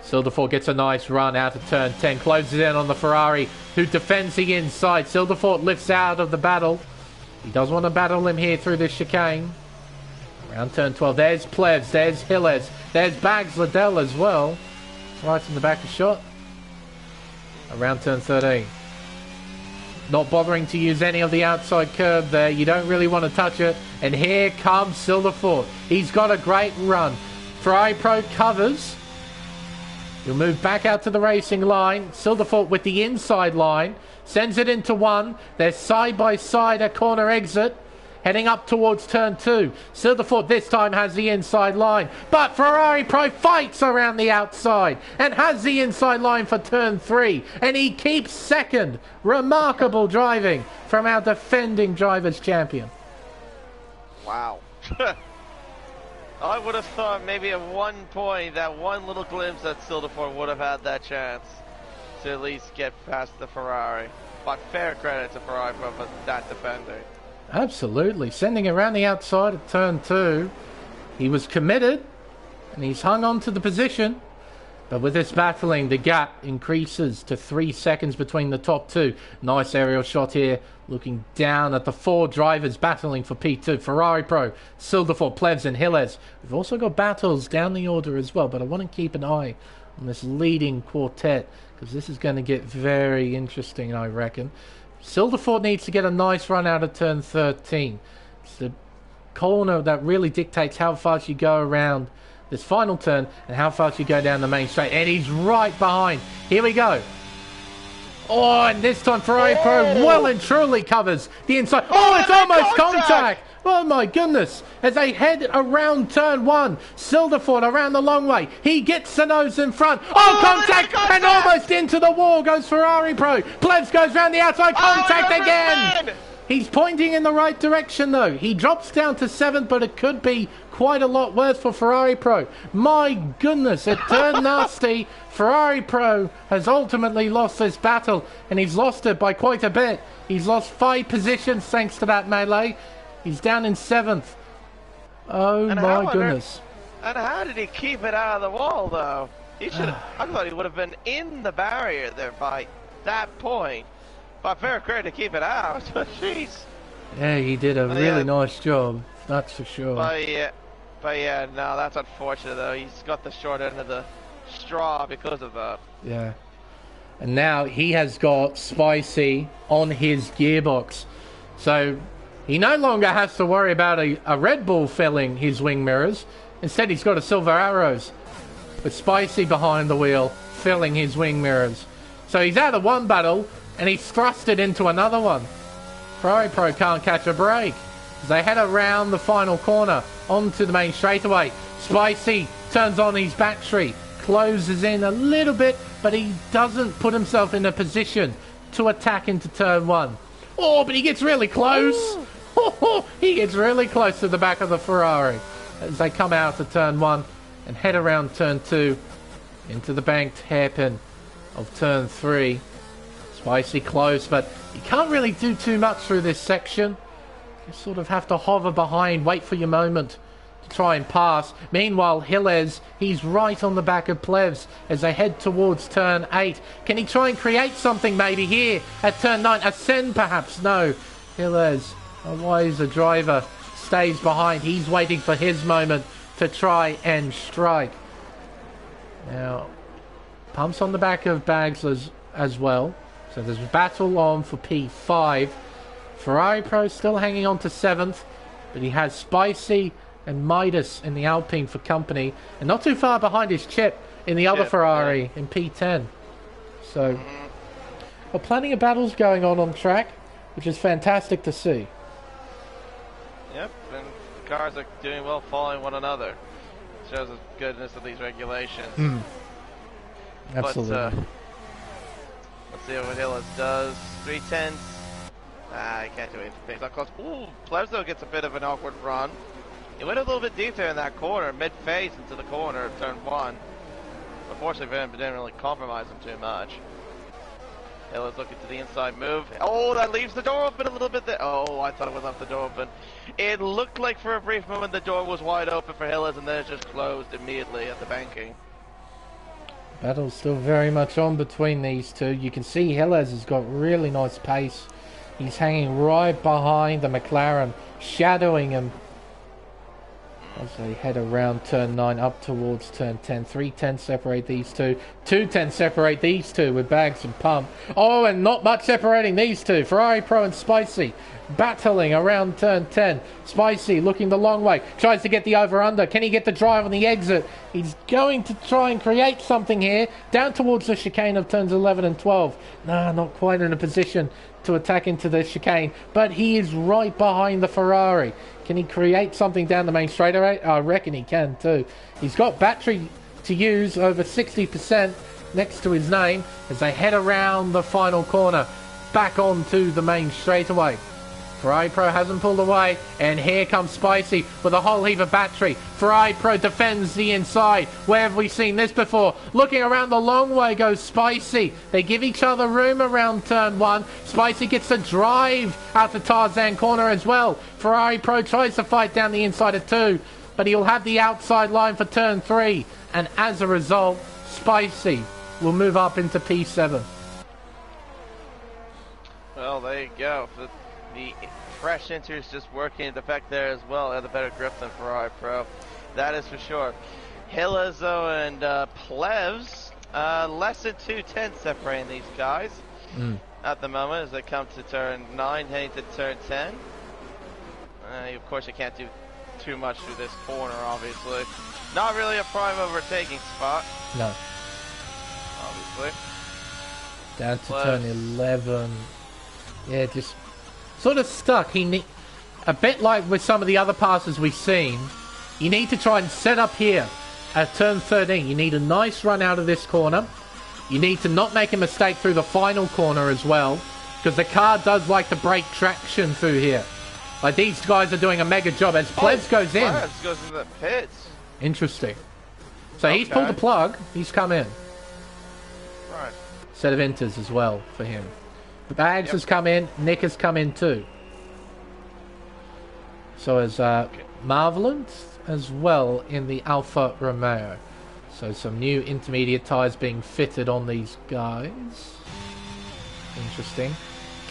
Silderford gets a nice run out of turn 10, closes in on the Ferrari, who defends the inside. Silderford lifts out of the battle. He does want to battle him here through this chicane. Around turn 12, there's Plebs, there's Hilles, there's Bags Liddell as well. Right in the back of shot. Around turn 13. Not bothering to use any of the outside curb there. You don't really want to touch it. And here comes Silderford. He's got a great run. Ferrari Pro covers. He'll move back out to the racing line. Silderford with the inside line. Sends it into one. They're side by side at corner exit. Heading up towards turn 2. Silderford this time has the inside line. But Ferrari Pro fights around the outside and has the inside line for turn 3. And he keeps second. Remarkable driving from our defending Drivers' Champion. Wow. I would have thought maybe at one point, that one little glimpse that Silderford would have had that chance to at least get past the Ferrari. But fair credit to Ferrari for that defending. Absolutely. Sending around the outside of turn 2. He was committed and he's hung on to the position. But with this battling, the gap increases to 3 seconds between the top 2. Nice aerial shot here. Looking down at the 4 drivers battling for P2. Ferrari Pro, Silderford, Plebs and Hilles. We've also got battles down the order as well. But I want to keep an eye on this leading quartet, because this is going to get very interesting, I reckon. Silderford needs to get a nice run out of turn 13. It's the corner that really dictates how fast you go around this final turn and how fast you go down the main straight. And he's right behind. Here we go. Oh, and this time Ferrari Pro well and truly covers the inside. Oh, it's almost contact. Oh my goodness. As they head around turn 1, Silderford around the long way. He gets the nose in front. Oh, contact! And almost into the wall goes Ferrari Pro. Plebs goes round the outside. Contact again. He's pointing in the right direction though. He drops down to 7th, but it could be quite a lot worse for Ferrari Pro. My goodness, it turned nasty. Ferrari Pro has ultimately lost this battle, and he's lost it by quite a bit. He's lost 5 positions thanks to that melee. He's down in 7th. Oh my goodness. And how did he keep it out of the wall though? He should I thought he would have been in the barrier there by that point. But fair credit to keep it out. Jeez. Yeah, he did a really nice job. That's for sure. But yeah, no, that's unfortunate though. He's got the short end of the straw because of that. Yeah. And now he has got Spicy on his gearbox. So he no longer has to worry about a Red Bull filling his wing mirrors. Instead, he's got a Silver Arrows with Spicy behind the wheel filling his wing mirrors. So he's out of one battle and he's thrusted into another one. Ferrari Pro can't catch a break. As they head around the final corner onto the main straightaway, Spicy turns on his battery, closes in a little bit, but he doesn't put himself in a position to attack into turn 1. Oh, but he gets really close. He gets really close to the back of the Ferrari as they come out to turn 1 and head around turn 2 into the banked hairpin of turn 3. Spicy close, but you can't really do too much through this section. You sort of have to hover behind, wait for your moment to try and pass. Meanwhile, Hilles, he's right on the back of Plebs as they head towards turn 8. Can he try and create something maybe here at turn 9? Ascend perhaps? No. Hilles, a wiser driver, stays behind. He's waiting for his moment to try and strike. Now, pumps on the back of Bagsler's as well. So there's a battle on for P5. Ferrari Pro still hanging on to 7th, but he has Spicy and Midas in the Alpine for company, and not too far behind is Chip in the other Ferrari in P10. So, well, plenty of battles going on track, which is fantastic to see. Yep, and the cars are doing well following one another. Shows the goodness of these regulations. Absolutely. But, let's see what Hillis does. 3/10. I can't do anything. Not close. Ooh, Plebs gets a bit of an awkward run. He went a little bit deeper in that corner, mid-phase into the corner of turn 1. Unfortunately for him, it didn't really compromise him too much. Hill is looking to the inside move. Oh, that leaves the door open a little bit there. Oh, I thought it was left the door open. It looked like for a brief moment the door was wide open for Hillis, and then it just closed immediately at the banking. Battle's still very much on between these two. You can see Hillis has got really nice pace. He's hanging right behind the McLaren, shadowing him as they head around turn 9 up towards turn 10. 3 separate these two. 2 separate these two with Bags and Pump. Oh, and not much separating these two. Ferrari Pro and Spicy battling around turn 10. Spicy looking the long way. Tries to get the over-under. Can he get the drive on the exit? He's going to try and create something here. Down towards the chicane of turns 11 and 12. Nah, not quite in a position to attack into the chicane. But he is right behind the Ferrari. Can he create something down the main straightaway? I reckon he can too. He's got battery to use, over 60% next to his name, as they head around the final corner back onto the main straightaway. Ferrari Pro hasn't pulled away, and here comes Spicy with a whole heap of battery. Ferrari Pro defends the inside. Where have we seen this before? Looking around the long way goes Spicy. They give each other room around turn 1. Spicy gets the drive out the Tarzan corner as well. Ferrari Pro tries to fight down the inside of 2, but he'll have the outside line for turn 3, and as a result, Spicy will move up into P7. Well, there you go. The fresh enter is just working in effect there as well. They have the better grip than Ferrari Pro. That is for sure. Hillizo and Plevs, less than 2 tenths separating these guys at the moment as they come to turn 9, heading to turn 10. Of course, you can't do too much through this corner, obviously. Not really a prime overtaking spot. No. Obviously. Down to turn 11. Yeah, just sort of stuck. A bit like with some of the other passes we've seen, you need to try and set up here at turn 13. You need a nice run out of this corner. You need to not make a mistake through the final corner as well, because the car does like to break traction through here. Like, these guys are doing a mega job as Plebs goes in. Plebs goes into the pits. Interesting. So he's pulled the plug. He's come in. Right. Set of enters as well for him. Bags has come in. Nick has come in too. So is Marvelant as well in the Alfa Romeo. So some new intermediate tyres being fitted on these guys. Interesting.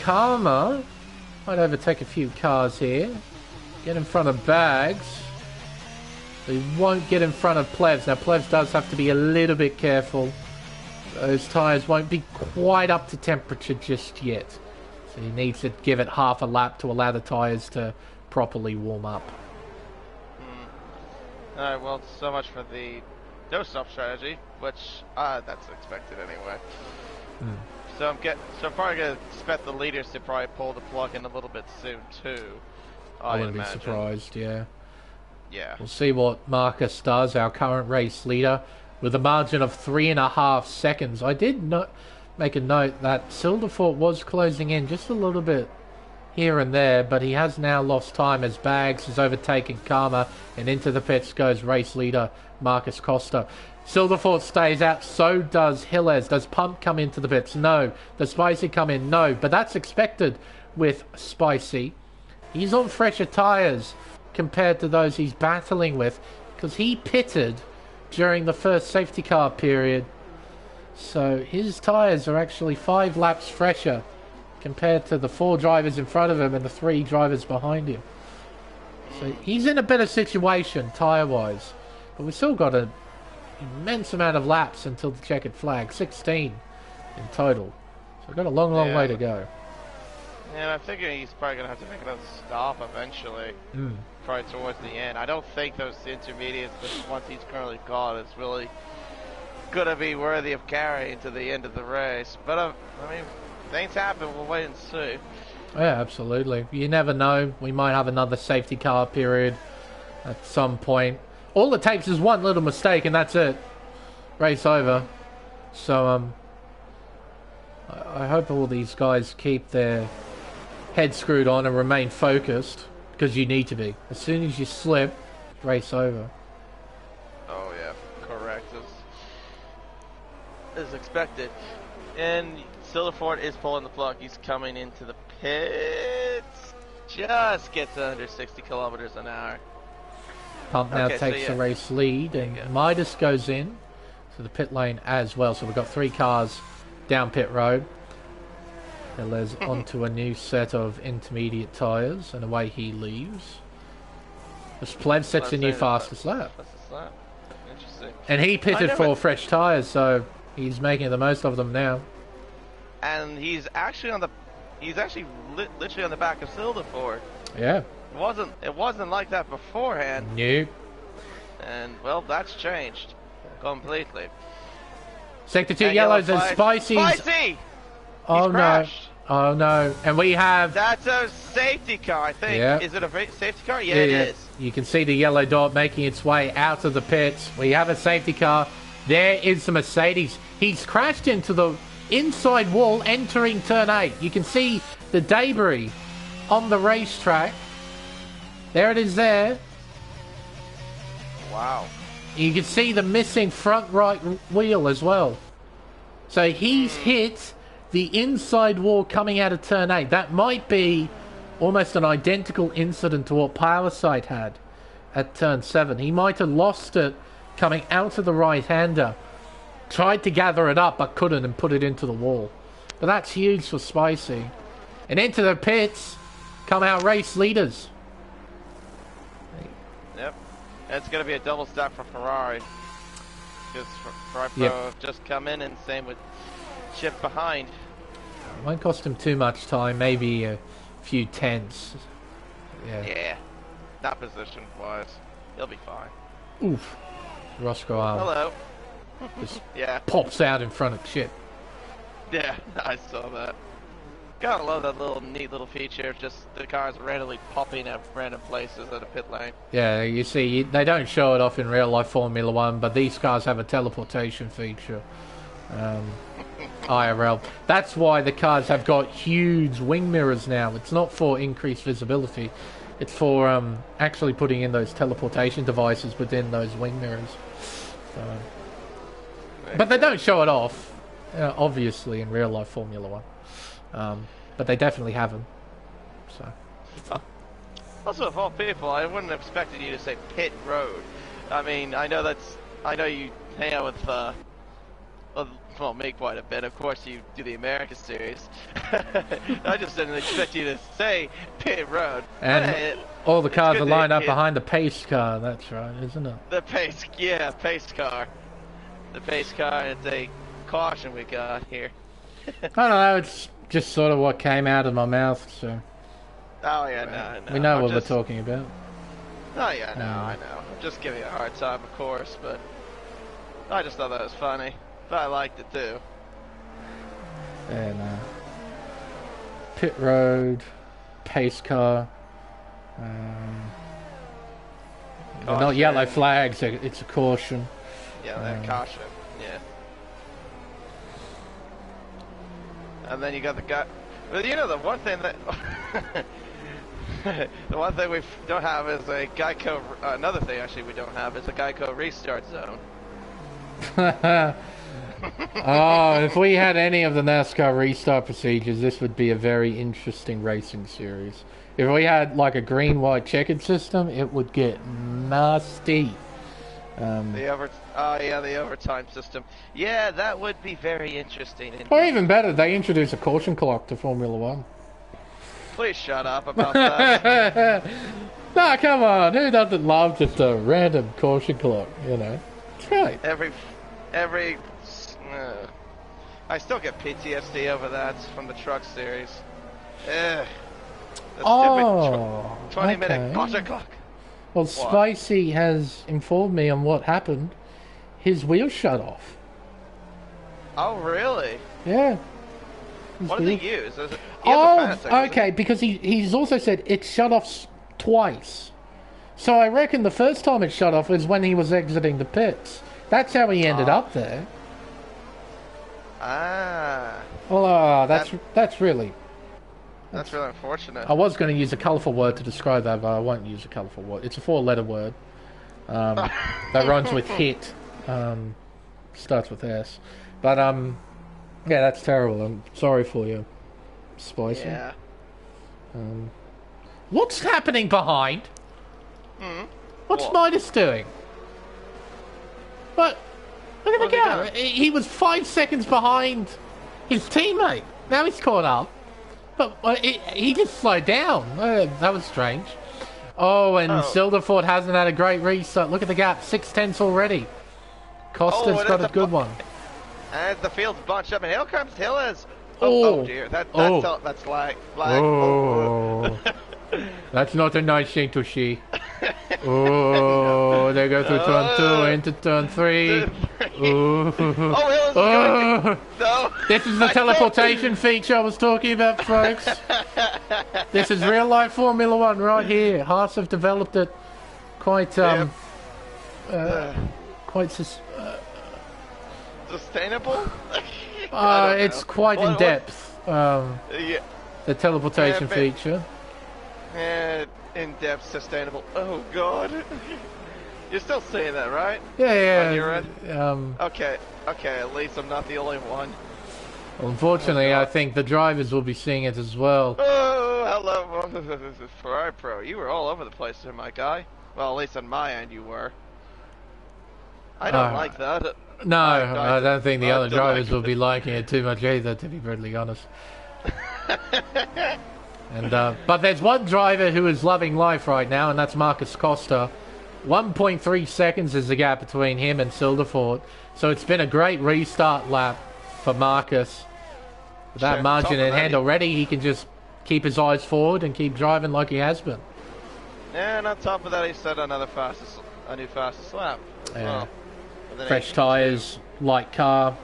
Karma might overtake a few cars here. Get in front of Bags. They won't get in front of Plevs. Now Plevs does have to be a little bit careful. Those tyres won't be quite up to temperature just yet. So he needs to give it half a lap to allow the tyres to properly warm up. Alright, well, so much for the no-stop strategy, which, that's expected anyway. So I'm probably going to expect the leaders to probably pull the plug in a little bit soon, too. I wouldn't be surprised, yeah. Yeah. We'll see what Marcus does, our current race leader, with a margin of 3.5 seconds. I did make a note that Silderfort was closing in just a little bit here and there, but he has now lost time as Bags has overtaken Karma, and into the pits goes race leader Marcus Costa. Silderfort stays out, so does Hilles. Does Pump come into the pits? No. Does Spicy come in? No. But that's expected with Spicy. He's on fresher tyres compared to those he's battling with, because he pitted during the first safety car period. So his tyres are actually 5 laps fresher compared to the 4 drivers in front of him and the 3 drivers behind him. So he's in a better situation tyre-wise. But we've still got an immense amount of laps until the checkered flag. 16 in total. So we've got a long, long way to go. Yeah, I'm thinking he's probably going to have to make another stop eventually. Probably towards the end. I don't think those intermediates, the ones he's currently got, is really going to be worthy of carrying to the end of the race. But, I mean, things happen. We'll wait and see. Yeah, absolutely. You never know. We might have another safety car period at some point. All it takes is one little mistake and that's it. Race over. So, I hope all these guys keep their head screwed on and remain focused, because you need to be. As soon as you slip, race over. Oh yeah, correct. As expected. And Silverford is pulling the plug. He's coming into the pits. Just gets under 60 kilometers an hour. Pump now takes the race lead, and Midas goes in to the pit lane as well. So we've got 3 cars down pit road. Perez onto a new set of intermediate tyres, and away he leaves. Plev sets the new fastest lap. Interesting. And he pitted for fresh tyres, so he's making the most of them now. And he's actually literally on the back of Silverford. Yeah. It wasn't like that beforehand. Nope. And well, that's changed completely. Sector 2 yellows and Spicy! Oh no. Oh no. And we have... That's a safety car, I think. Yeah. Is it a safety car? Yeah, it is. You can see the yellow dot making its way out of the pits. We have a safety car. There is the Mercedes. He's crashed into the inside wall entering turn 8. You can see the debris on the racetrack. There it is there. Wow. You can see the missing front right wheel as well. So he's hit the inside wall coming out of turn 8. That might be almost an identical incident to what Powerside had at turn 7. He might have lost it coming out of the right-hander. Tried to gather it up but couldn't and put it into the wall. But that's huge for Spicy. And into the pits come our race leaders. Yep. It's going to be a double stack for Ferrari. Because Ferrari Pro have just come in, and same with Chip behind. It won't cost him too much time, maybe a few tenths. Yeah. That position-wise, he'll be fine. Oof. Roscoe Arm. Hello. Just Yeah. pops out in front of Chip. Yeah, I saw that. Gotta love that neat little feature of just the cars randomly popping at random places at a pit lane. Yeah, you see, they don't show it off in real life Formula 1, but these cars have a teleportation feature. IRL. That's why the cars have got huge wing mirrors now. It's not for increased visibility. It's for actually putting in those teleportation devices within those wing mirrors. So. But they don't show it off, obviously, in real life Formula 1. But they definitely have them. So. Also, of all people, I wouldn't have expected you to say pit road. I mean, I know you hang out with, well, me quite a bit. Of course, you do the America series. I just didn't expect you to say pit road. And all the cars are lined up behind the pace car. That's right, isn't it? The pace car. The pace car. It's a caution we got here. I don't know. It's just sort of what came out of my mouth. So. Oh yeah, no. We know what we're talking about. Oh yeah, no, I know. I'm just giving you a hard time, of course, but I just thought that was funny. But I liked it too. And pit road, pace car. They're not yellow flags. It's a caution. Yeah, they're caution. Yeah. And then you got the guy. Well, you know the one thing that the one thing we don't have is a Geico. Another thing actually we don't have is a Geico restart zone. Oh, if we had any of the NASCAR restart procedures, this would be a very interesting racing series. If we had like a green-white checkered system, it would get nasty. The overtime system. Yeah, that would be very interesting. Indeed. Or even better, they introduce a caution clock to Formula 1. Please shut up about that. Nah, come on. Who doesn't love just a random caution clock, you know? It's right. Every I still get PTSD over that from the truck series. Ugh. Oh, 20-minute caution clock. Well, Spicy has informed me on what happened. His wheel shut off. Oh, really? Yeah. What did he use? Okay, because he's also said it shut off twice. So I reckon the first time it shut off was when he was exiting the pits. That's how he ended up there. Well, that's really unfortunate. I was going to use a colourful word to describe that, but I won't use a colourful word. It's a 4-letter word that rhymes with hit. Starts with S. But Yeah, that's terrible. I'm sorry for you, Spicy. Yeah. What's happening behind? What's What? Midas doing? But look at What's the he gap. He was 5 seconds behind his teammate. Now he's caught up. But he just slowed down. That was strange. Oh, and Silderford hasn't had a great restart. Look at the gap. 6/10 already. Costa's got a good one. And the field's bunched up, and here comes Hillers. Oh. Oh dear, that's flag. Oh. That's not a nice thing to see. Oh, they go through turn 2 into turn 3. Oh, Hillers is going. No. This is the teleportation feature I was talking about, folks. This is real life Formula 1 right here. Haas have developed it quite sustainable. It's quite in depth. Yeah. The teleportation feature. In-depth sustainable. Oh god. You're still saying that, right? Yeah. On your end? Okay, at least I'm not the only one. Unfortunately, I think the drivers will be seeing it as well. Oh, hello. Ferrari Pro. You were all over the place there, my guy. Well, at least on my end you were. I don't like that. No, I don't think the other drivers will be liking it too much either, to be brutally honest. And but there's one driver who is loving life right now, and that's Marcus Costa. 1.3 seconds is the gap between him and Silderford. So it's been a great restart lap for Marcus. With that margin in hand already, he can just keep his eyes forward and keep driving like he has been. Yeah, and on top of that, he set a new fastest lap as well. Fresh tyres, light car.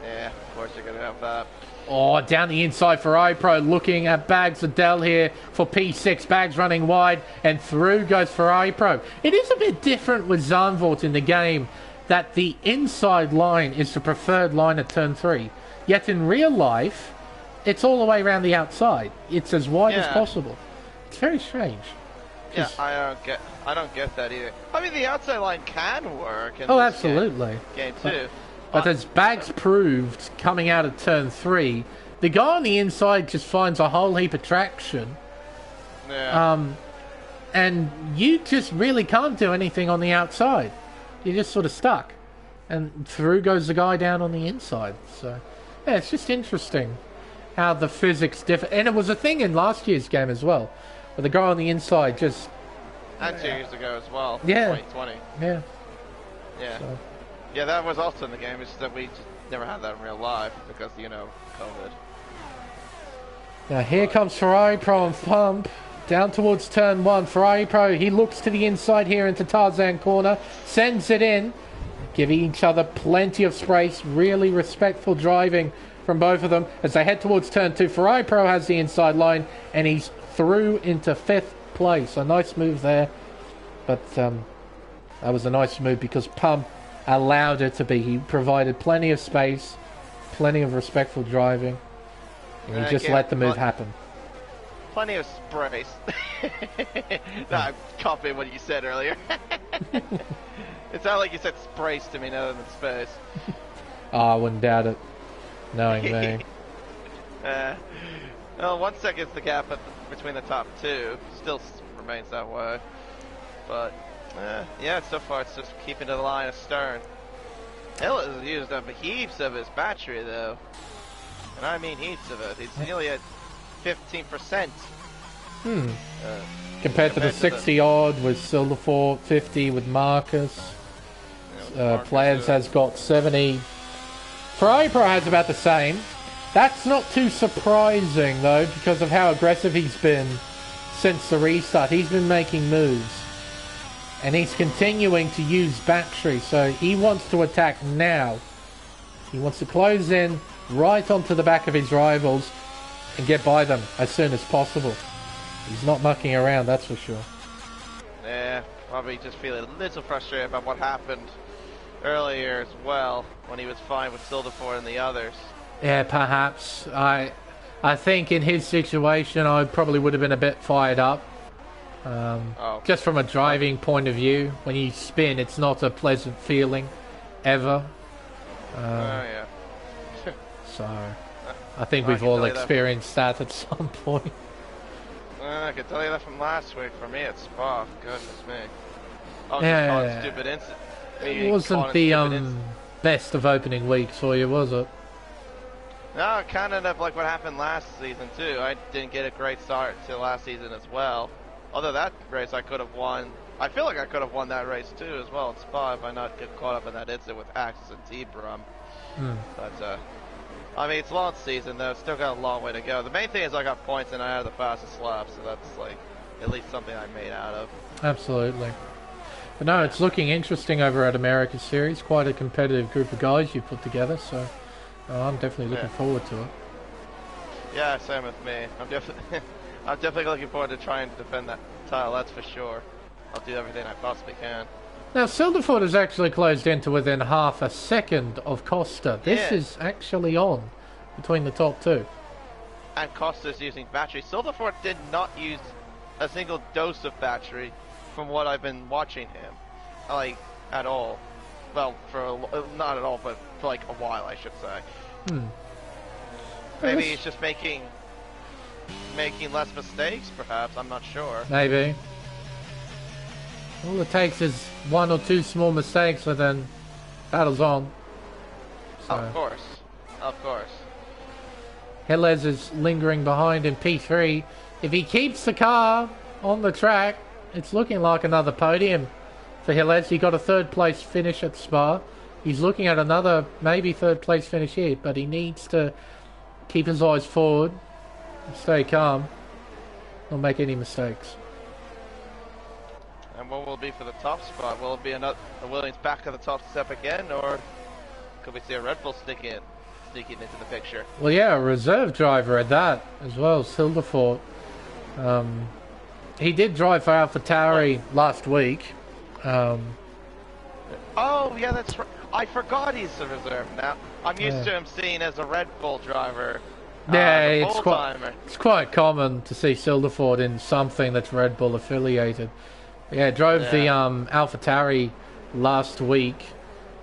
Yeah, of course you're going to have that. Oh, down the inside for iPro, looking at Bags Adele here for P6. Bags running wide, and through goes for iPro. It is a bit different with Zandvoort in the game, that the inside line is the preferred line at turn 3. Yet in real life, it's all the way around the outside. It's as wide as possible. It's very strange. Yeah, I don't get that either. I mean, the outside line can work. In absolutely. Game 2. But as Bags proved coming out of turn 3, the guy on the inside just finds a whole heap of traction. Yeah. And you just really can't do anything on the outside. You're just sort of stuck. And through goes the guy down on the inside. So, yeah, it's just interesting how the physics differ. And it was a thing in last year's game as well, where the guy on the inside just... And 2 years ago as well. Yeah. 2020. Yeah. Yeah. So. Yeah, that was also in the game. It's just that we just never had that in real life because, you know, COVID. Now here comes Ferrari Pro and Pump down towards turn 1. Ferrari Pro, he looks to the inside here into Tarzan corner, sends it in, giving each other plenty of space. Really respectful driving from both of them as they head towards turn 2. Ferrari Pro has the inside line and he's through into 5th place. A nice move there, but that was a nice move because Pump allowed it to be. He provided plenty of space, plenty of respectful driving, and he just let the move happen. Plenty of sprays. No, I'm copying what you said earlier. It sounded like you said sprays to me rather than space. I wouldn't doubt it, knowing me. Well, 1 second's the gap between the top 2. Still remains that way. But yeah, so far it's just keeping to the line of stern. Hill has used up heaps of his battery though. And I mean heaps of it. He's nearly at 15%. Compared to the 60 odd with Silverfort, 50 with Marcus. Players has got 70. Ferrari Pro has about the same. That's not too surprising though, because of how aggressive he's been since the restart. He's been making moves. And he's continuing to use battery, so he wants to attack now. He wants to close in right onto the back of his rivals and get by them as soon as possible. He's not mucking around, that's for sure. Yeah, probably just feeling a little frustrated about what happened earlier as well, when he was fine with Silderford and the others. Yeah, perhaps. I think in his situation, I probably would have been a bit fired up. Just from a driving point of view, when you spin, it's not a pleasant feeling, ever. Yeah. So I think I we've can all tell you that. experienced that at some point. I can tell you that from last week. For me, it's Spa. Goodness me. Oh, Yeah, just caught stupid incident. it wasn't the best of opening weeks for you, was it? No, kind of like what happened last season too. I didn't get a great start to last season as well. Although that race I could have won. I feel like I could have won that race too as well at Spa if I not get caught up in that incident with Axis and T-Brum. But I mean, it's a long season though. It's still got a long way to go. The main thing is I got points and I had the fastest lap, so that's like at least something I made out of. Absolutely. But no, it's looking interesting over at America's Series. Quite a competitive group of guys you've put together, so I'm definitely looking forward to it. Yeah, same with me. I'm definitely looking forward to trying to defend that title, that's for sure. I'll do everything I possibly can. Now, Silderford has actually closed in to within half a second of Costa. This is actually on between the top two. And Costa's using battery. Silderford did not use a single dose of battery from what I've been watching him. Like, at all. Well, not at all, but for like a while, I should say. Maybe he's just making less mistakes, perhaps. I'm not sure. Maybe. All it takes is one or two small mistakes, and then battle's on. So. Of course. Of course. Helez is lingering behind in P3. If he keeps the car on the track, it's looking like another podium for Helez. He got a third place finish at Spa. He's looking at another maybe third place finish here, but he needs to keep his eyes forward, stay calm, not make any mistakes. And what will it be for the top spot? Will it be another Williams back at the top step again, or could we see a Red Bull sneaking into the picture? Well, yeah, a reserve driver at that as well, Silderford. He did drive for AlphaTauri last week. Oh, yeah, that's right. I forgot he's a reserve now. I'm used to him seen as a Red Bull driver. Yeah, it's quite common to see Silderford in something that's Red Bull affiliated. Yeah, drove the AlphaTauri last week,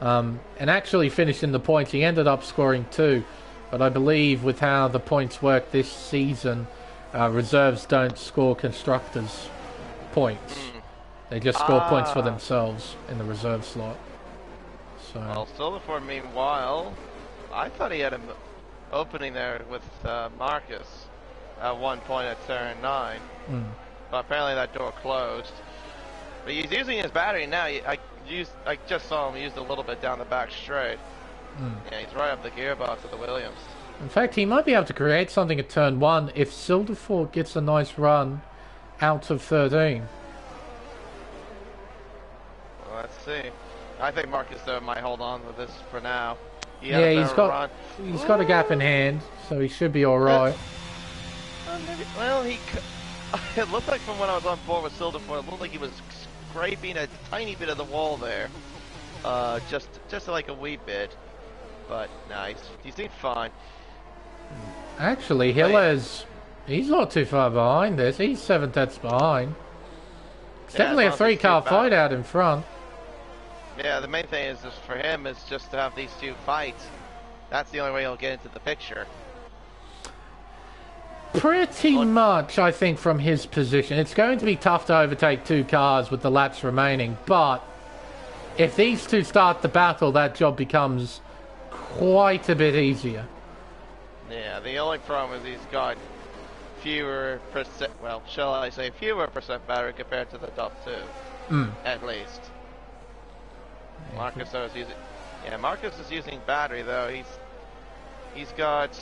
and actually finished in the points. He ended up scoring 2, but I believe with how the points work this season, reserves don't score constructors' points. They just score points for themselves in the reserve slot. So. Well, Silverford, meanwhile, I thought he had him opening there with Marcus at one point at turn 9, but apparently that door closed. But he's using his battery now. I just saw him use a little bit down the back straight. Yeah, he's right up the gearbox of the Williams. In fact, he might be able to create something at turn 1 if Silderford gets a nice run out of 13. Well, let's see. I think Marcus though might hold on with this for now. Yeah, he's got a gap in hand, so he should be all right. Well, it looked like from when I was on board with Silderford, it looked like he was scraping a tiny bit of the wall there, just like a wee bit. But nice, he seemed fine. Actually, Hillers, he's not too far behind this. He's 7 tenths behind. It's definitely a 3-car fight out in front. Yeah, the main thing is just for him is just to have these two fight. That's the only way he'll get into the picture. Pretty much, I think, from his position. It's going to be tough to overtake 2 cars with the laps remaining, but if these two start the battle, that job becomes quite a bit easier. Yeah, the only problem is he's got fewer percent, well, shall I say fewer percent battery compared to the top 2, at least. Marcus is using battery though. He's got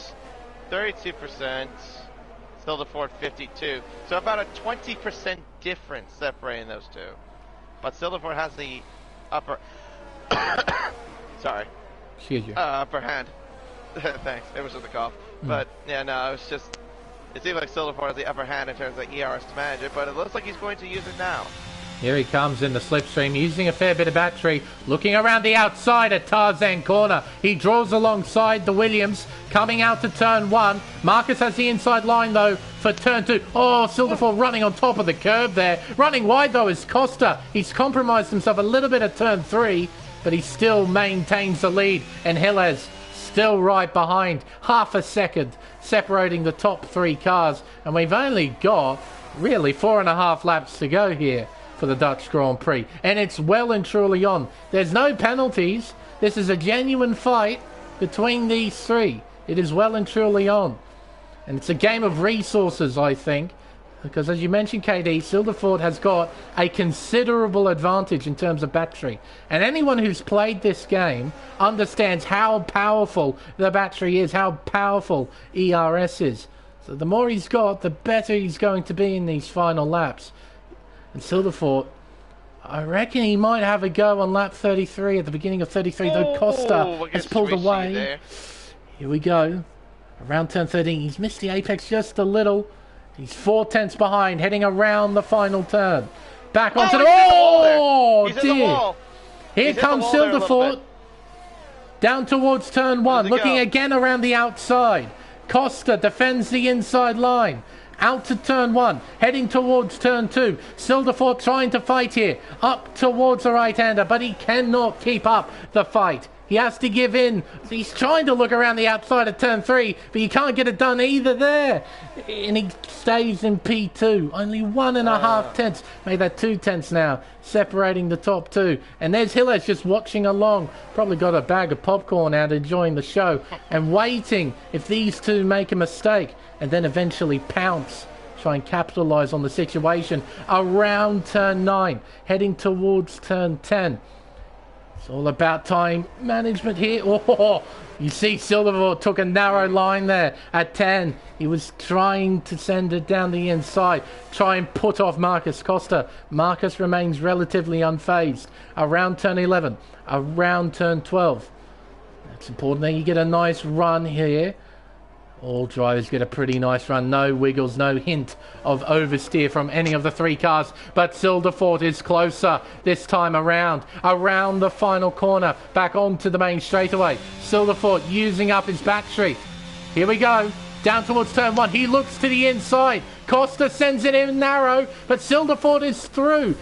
32%, Silderford 52. So about a 20% difference separating those two. But Silderford has the upper sorry. Excuse you. Upper hand. Thanks. It was just a cough. But yeah, no, it seems like Silderford has the upper hand in terms of ERS to manage it, but it looks like he's going to use it now. Here he comes in the slipstream, using a fair bit of battery, looking around the outside at Tarzan corner. He draws alongside the Williams, coming out to turn 1. Marcus has the inside line, though, for turn 2. Oh, Silderford running on top of the curb there. Running wide, though, is Costa. He's compromised himself a little bit at turn 3, but he still maintains the lead. And Hillez still right behind, half a second separating the top 3 cars, and we've only got really 4.5 laps to go here for the Dutch Grand Prix, and it's well and truly on. There's no penalties. This is a genuine fight between these 3. It is well and truly on, and it's a game of resources, I think, because as you mentioned, KD, Silderford has got a considerable advantage in terms of battery. And anyone who's played this game understands how powerful the battery is, how powerful ERS is. So the more he's got, the better he's going to be in these final laps. And Silderford, I reckon he might have a go on lap 33 at the beginning of 33, though Costa has pulled away. There. Here we go. Around turn 13, he's missed the apex just a little. He's 4 tenths behind, heading around the final turn. Back onto the... Oh, dear. Here comes Silderford. Down towards turn 1, looking again around the outside. Costa defends the inside line. Out to turn 1, heading towards turn 2. Silderford trying to fight here. Up towards the right-hander, but he cannot keep up the fight. He has to give in. He's trying to look around the outside of turn 3, but you can't get it done either there. And he stays in P2. Only 1.5 tenths. Made that 2 tenths now, separating the top 2. And there's Hilles just watching along. Probably got a bag of popcorn out, enjoying the show. And waiting if these 2 make a mistake. And then eventually pounce. Try and capitalise on the situation. Around turn 9. Heading towards turn 10. It's all about time management here. Oh, you see Silderford took a narrow line there at 10. He was trying to send it down the inside. Try and put off Marcus Costa. Marcus remains relatively unfazed. Around turn 11. Around turn 12. It's important that you get a nice run here. All drivers get a pretty nice run. No wiggles, no hint of oversteer from any of the 3 cars. But Silderford is closer this time around. Around the final corner. Back onto the main straightaway. Silderford using up his battery. Here we go. Down towards turn 1. He looks to the inside. Costa sends it in narrow. But Silderford is through.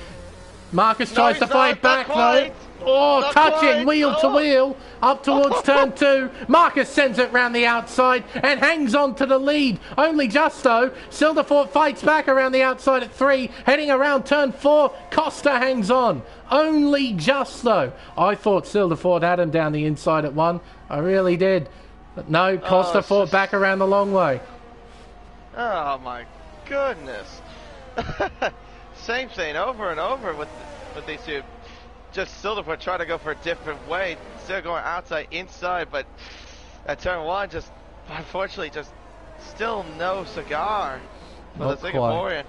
Marcus tries to fight back though. Oh, not touching quite. Wheel to wheel up towards turn 2. Marcus sends it round the outside and hangs on to the lead. Only just though. Silderford fights back around the outside at 3. Heading around turn 4. Costa hangs on. Only just though. I thought Silderford had him down the inside at 1. I really did. But no, Costa fought back around the long way. Oh my goodness. Same thing over and over with these 2. Just Silderford trying to go for a different way. Instead of going outside, inside, but at turn 1, just unfortunately, just still no cigar for the Singaporean.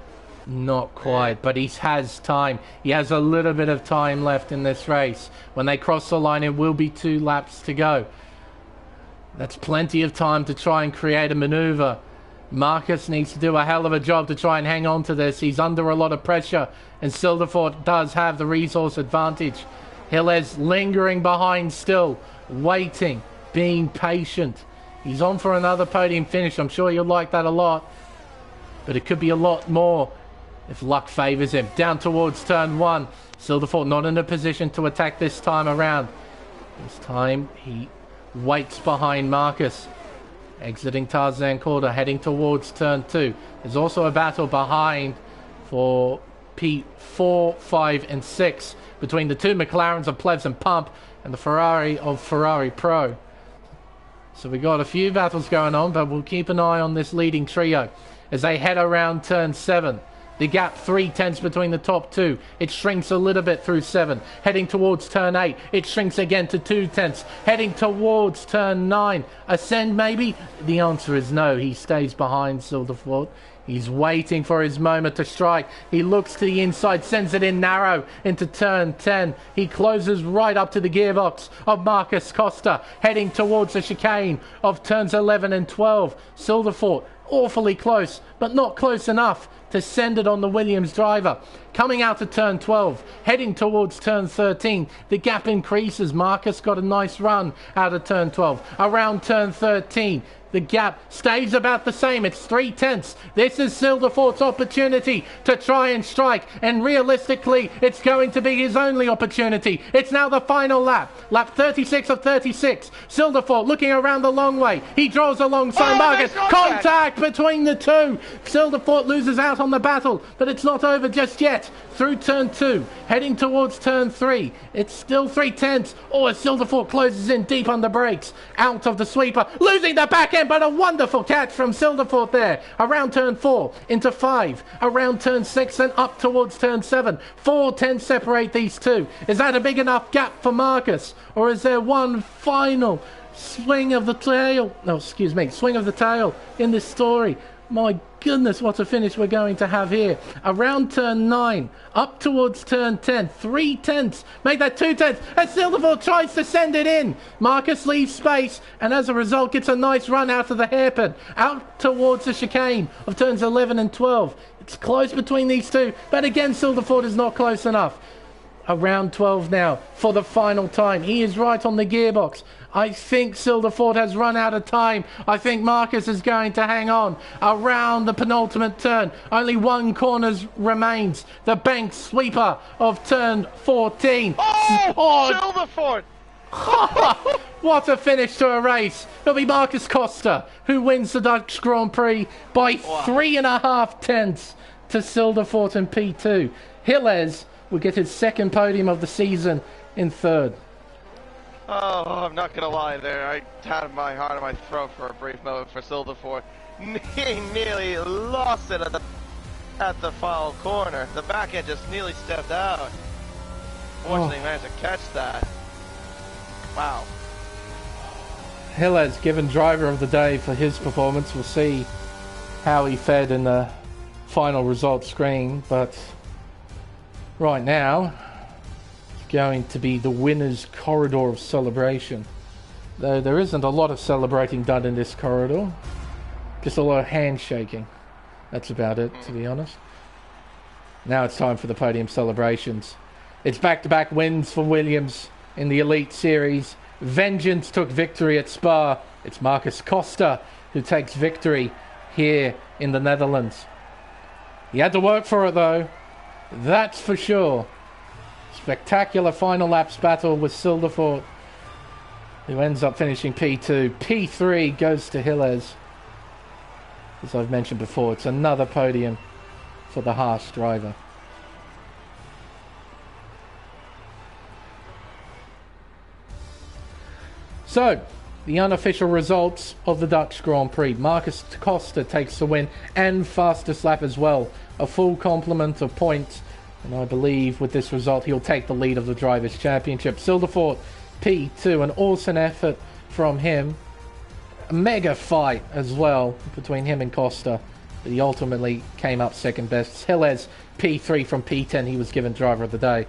Not quite, but he has time. He has a little bit of time left in this race. When they cross the line, it will be 2 laps to go. That's plenty of time to try and create a maneuver. Marcus needs to do a hell of a job to try and hang on to this. He's under a lot of pressure, and Silderford does have the resource advantage. Hilles lingering behind still, waiting, being patient. He's on for another podium finish. I'm sure you'll like that a lot, but it could be a lot more if luck favours him. Down towards turn 1. Silderford not in a position to attack this time around. This time he waits behind Marcus. Exiting Tarzan Corda, heading towards turn 2. There's also a battle behind for P4, 5 and 6 between the 2 McLarens of Plebs and Pump and the Ferrari of Ferrari Pro. So we got a few battles going on, but we'll keep an eye on this leading trio as they head around turn 7. The gap 3 tenths between the top 2. It shrinks a little bit through 7. Heading towards turn 8. It shrinks again to 2 tenths. Heading towards turn 9. Ascend maybe? The answer is no. He stays behind Silderford. He's waiting for his moment to strike. He looks to the inside, sends it in narrow into turn 10. He closes right up to the gearbox of Marcus Costa, heading towards the chicane of turns 11 and 12. Silderford awfully close, but not close enough to send it on the Williams driver. Coming out of turn 12, heading towards turn 13. The gap increases. Marcus got a nice run out of turn 12. Around turn 13, The gap stays about the same. It's 3/10. This is Silverfort's opportunity to try and strike. And realistically, it's going to be his only opportunity. It's now the final lap. Lap 36 of 36. Silverfort looking around the long way. He draws alongside Marcus. Contact between the two. Silverfort loses out on the battle, but it's not over just yet. Through turn 2, heading towards turn 3. It's still 3/10. Oh, as Silverfort closes in deep on the brakes. Out of the sweeper. Losing the back end, but a wonderful catch from Silverfort there. Around turn 4, into 5. Around turn 6 and up towards turn 7. 4/10 separate these two. Is that a big enough gap for Marcus? Or is there one final swing of the tail? No, excuse me. Swing of the tail in this story. My goodness, what a finish we're going to have here. Around turn 9, up towards turn 10, 3/10, make that 2/10, and Silverfort tries to send it in. Marcus leaves space, and as a result gets a nice run out of the hairpin, out towards the chicane of turns 11 and 12. It's close between these two, but again, Silverfort is not close enough. Around 12 now, for the final time. He is right on the gearbox. I think Silverfort has run out of time. I think Marcus is going to hang on. Around the penultimate turn, only one corner remains. The bank sweeper of turn 14. Silverfort! What a finish to a race. It'll be Marcus Costa who wins the Dutch Grand Prix by 3.5 to Silverfort in P2. Gilles will get his second podium of the season in third. Oh, I'm not gonna lie there. I had my heart in my throat for a brief moment for Silverfort. He nearly lost it at the final corner. The back end just nearly stepped out. Fortunately, he managed to catch that. Wow. Gilles given driver of the day for his performance. We'll see how he fared in the final results screen, but right now going to be the winner's corridor of celebration. Though there isn't a lot of celebrating done in this corridor. Just a lot of handshaking. That's about it, to be honest. Now it's time for the podium celebrations. It's back-to-back wins for Williams in the Elite Series. Vengeance took victory at Spa. It's Marcus Costa who takes victory here in the Netherlands. He had to work for it, though. That's for sure. Spectacular final laps battle with Silverfort, who ends up finishing P2. P3 goes to Gilles. As I've mentioned before, it's another podium for the Haas driver. So, the unofficial results of the Dutch Grand Prix. Marcus Costa takes the win and fastest lap as well. A full complement of points. And I believe with this result, he'll take the lead of the Drivers' Championship. Silverfort, P2, an awesome effort from him. A mega fight as well between him and Costa. But he ultimately came up second best. Gilles, P3 from P10. He was given Driver of the Day.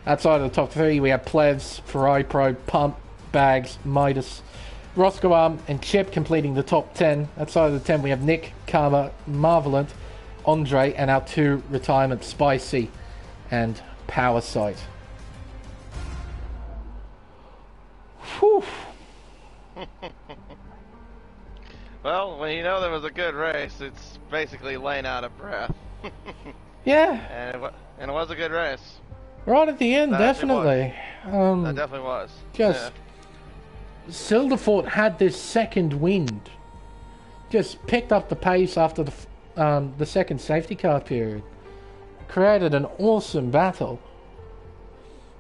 Outside of the top 3, we have Plevs, Ferrari Pro, Pump, Bags, Midas, Roscoe and Chip completing the top 10. Outside of the 10, we have Nick, Karma, Marvelant, Andre, and our 2 retirements, Spicy and Power Sight. Whew. Well, when you know there was a good race, it's basically laying out of breath. Yeah. And it was a good race. Right at the end, definitely. That definitely was. Just Silverfort had this second wind. Just picked up the pace after the second safety car period. Created an awesome battle.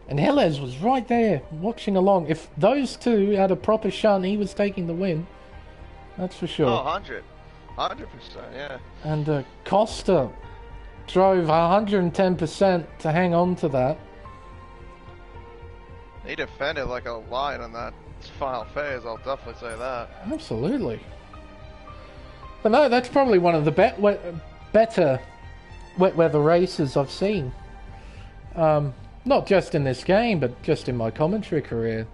And Gilles was right there, watching along. If those two had a proper shunt, he was taking the win. That's for sure. Oh, 100%, yeah. And Costa drove 110% to hang on to that. He defended like a lion on that final phase, I'll definitely say that. Absolutely. But no, that's probably one of the better wet weather races I've seen. Not just in this game, but just in my commentary career.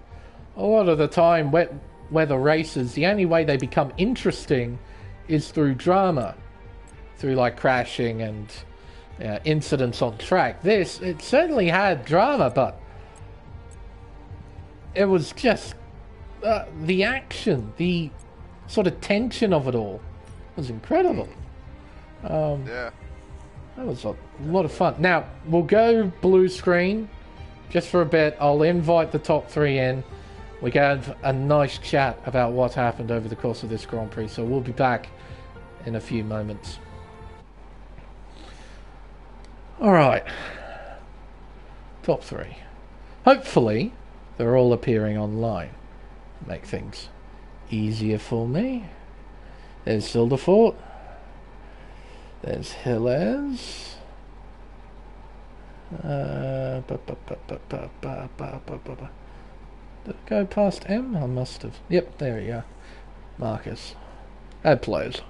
A lot of the time, wet weather races, the only way they become interesting is through drama. Through like crashing and incidents on track. It certainly had drama, but it was just the action, the sort of tension of it all was incredible. Yeah. That was a lot of fun. Now, we'll go blue screen just for a bit. I'll invite the top 3 in. We can have a nice chat about what happened over the course of this Grand Prix. So we'll be back in a few moments. Alright. Top 3. Hopefully, they're all appearing online. Make things easier for me. There's Silderfort. There's Hillers. Did it go past M? I must have. Yep, there we go. Marcus. Add players.